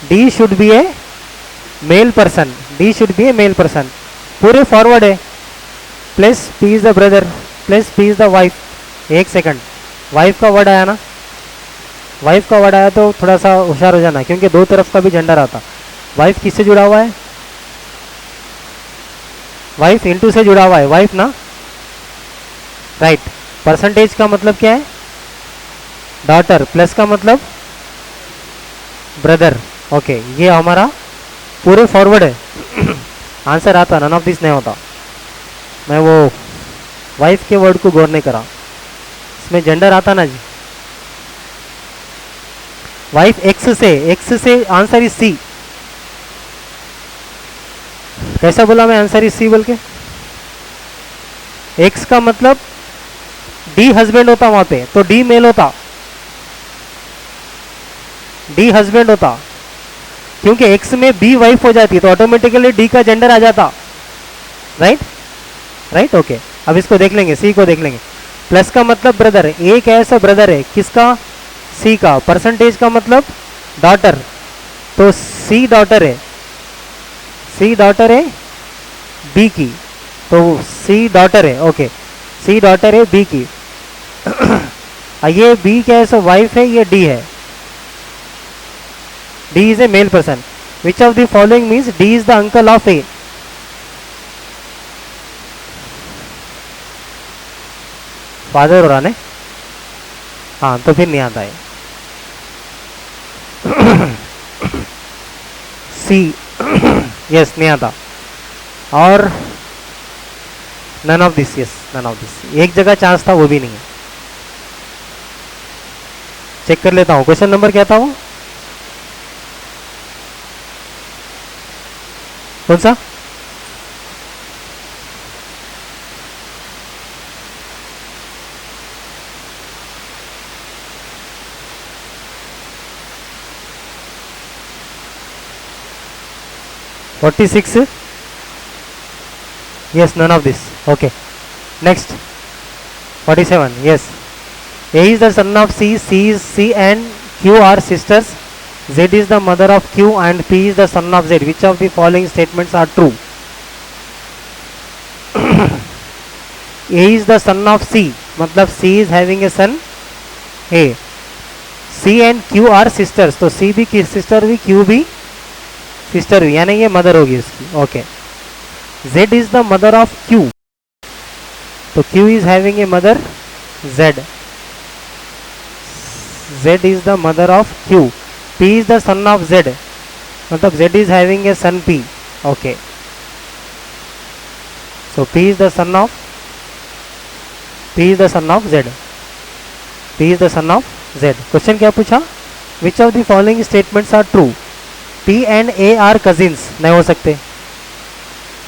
D should be a male person, D should be a male person, पूरे फॉरवर्ड है, plus P is the brother, plus P is the wife. एक second, wife का word आया ना, wife का वर्ड आया तो थोड़ा सा होशियार हो जाना, क्योंकि दो तरफ का भी जेंडर आता। वाइफ किससे जुड़ा हुआ है, वाइफ इनटू से जुड़ा हुआ है, वाइफ ना, राइट। परसेंटेज का मतलब क्या है, डॉटर, प्लस का मतलब ब्रदर। ओके ये हमारा पूरे फॉरवर्ड है। आंसर आता, नन ऑफ दिस नहीं होता। मैं वो वाइफ के वर्ड को गौर नहीं करा, इसमें जेंडर आता ना जी। वाइफ एक्स से आंसर इज सी। कैसा बोला मैं आंसर इज सी बोल के, एक्स का मतलब डी हस्बैंड होता वहां पे, तो डी मेल होता, डी हस्बैंड होता, क्योंकि एक्स में बी वाइफ हो जाती तो ऑटोमेटिकली डी का जेंडर आ जाता, राइट राइट। ओके अब इसको देख लेंगे, सी को देख लेंगे। प्लस का मतलब ब्रदर, ए कैसा ब्रदर है किसका, सी का। परसेंटेज का मतलब डॉटर, तो सी डॉटर है, सी डॉटर है बी की, तो सी डॉटर है, ओके सी डॉटर है बी की। ये बी क्या है, सो वाइफ है, ये डी है, D is a male person. Which of the following means D is the uncle of A, father हो रहा ने, हाँ तो फिर नहीं आता है। सी यस नहीं आता, और none of this, yes none of this. एक जगह चांस था वो भी नहीं है। चेक कर लेता हूँ, क्वेश्चन नंबर क्या था वो, कौन सा, (46) yes, none of this. Okay, next 47. Yes, A is the son of C, C and Q are sisters, Z is the mother of Q and P is the son of Z. Which of the following statements are true? A is the son of C, मतलब C is having a son A. C and Q are sisters, तो C भी sister भी, Q भी sister भी, यानी ये mother होगी इसकी। Okay Z is the mother of Q, तो Q is having a mother Z, Z is the mother of Q, P is the son of Z, मतलब Z is having a son P। Okay so P is the son of Z, P is the son of Z। Question क्या पूछा, which of the following statements are true, P and A are cousins, नहीं हो सकते,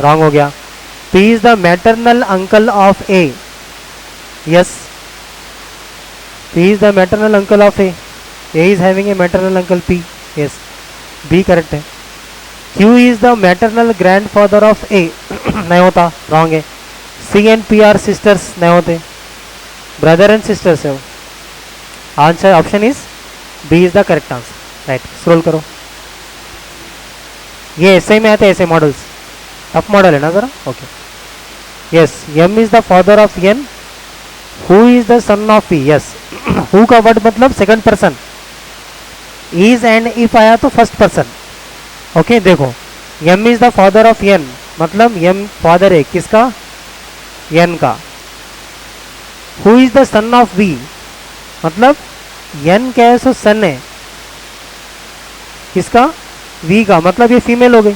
wrong हो गया। P is the maternal uncle of A, yes, P is the maternal uncle of A, A is having a maternal uncle P, yes, B correct है। Q is the maternal grandfather of A, नहीं होता, wrong है। C and P are sisters, नहीं होते, brother and sisters है वो। Answer option is B is the correct answer, right. Scroll करो, ये ऐसे में आते हैं, ऐसे मॉडल्स, टफ मॉडल है ना जरा। Okay yes, M is the father of N, who is the son of P, yes who का वर्ड मतलब second person, is and if आया तो फर्स्ट पर्सन। ओके देखो, M is the father of N, मतलब M father है किसका, N का। Who is the son of V, मतलब एन क्या है, सो सन है किसका, वी का, मतलब ये फीमेल हो गई,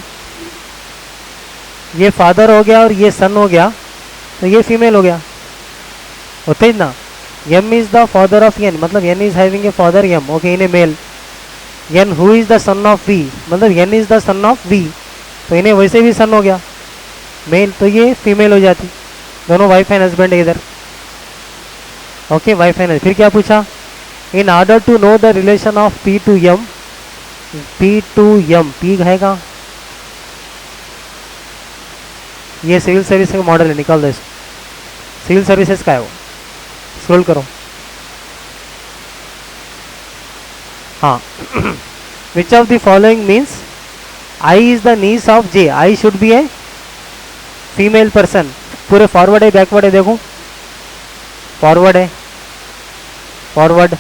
ये फादर हो गया और ये सन हो गया, तो ये फीमेल हो गया, होते ही ना। M is the father of N, मतलब N is having a father M, okay in a male. N who is the son of V, मतलब N is the son of V, तो इन्हें वैसे भी सन हो गया, मेल, तो ये फीमेल हो जाती, दोनों वाइफ एंड हस्बैंड है इधर। ओके, वाइफ एंड, फिर क्या पूछा, in order to know the relation of P to M, P to M, P है, ये सिविल सर्विस का मॉडल है, निकाल दो इसको, सिविल सर्विसेज का है वो, स्क्रॉल करो। हाँ which of the following means I is the niece of J, I should be a female person, पूरे फॉरवर्ड है बैकवर्ड है, देखो फॉरवर्ड है, forward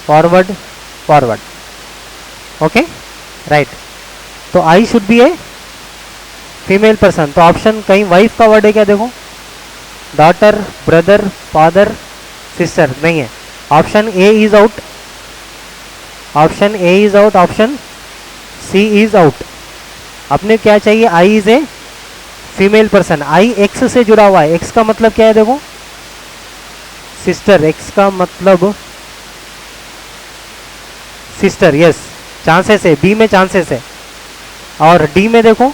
forward forward, okay right, तो I should be a female person, तो option कहीं wife का word है क्या, देखो डॉटर, ब्रदर, फादर, सिस्टर, नहीं है, option A is out, option A is out, option C is out. अपने क्या चाहिए, I is a female person, I X से जुड़ा हुआ है, एक्स का मतलब क्या है, देखो सिस्टर, एक्स का मतलब सिस्टर, यस चांसेस है, बी में चांसेस है, और डी में देखो,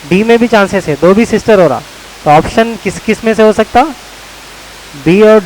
डी में भी चांसेस है, दो भी सिस्टर हो रहा, तो ऑप्शन किस किस में से हो सकता, बी और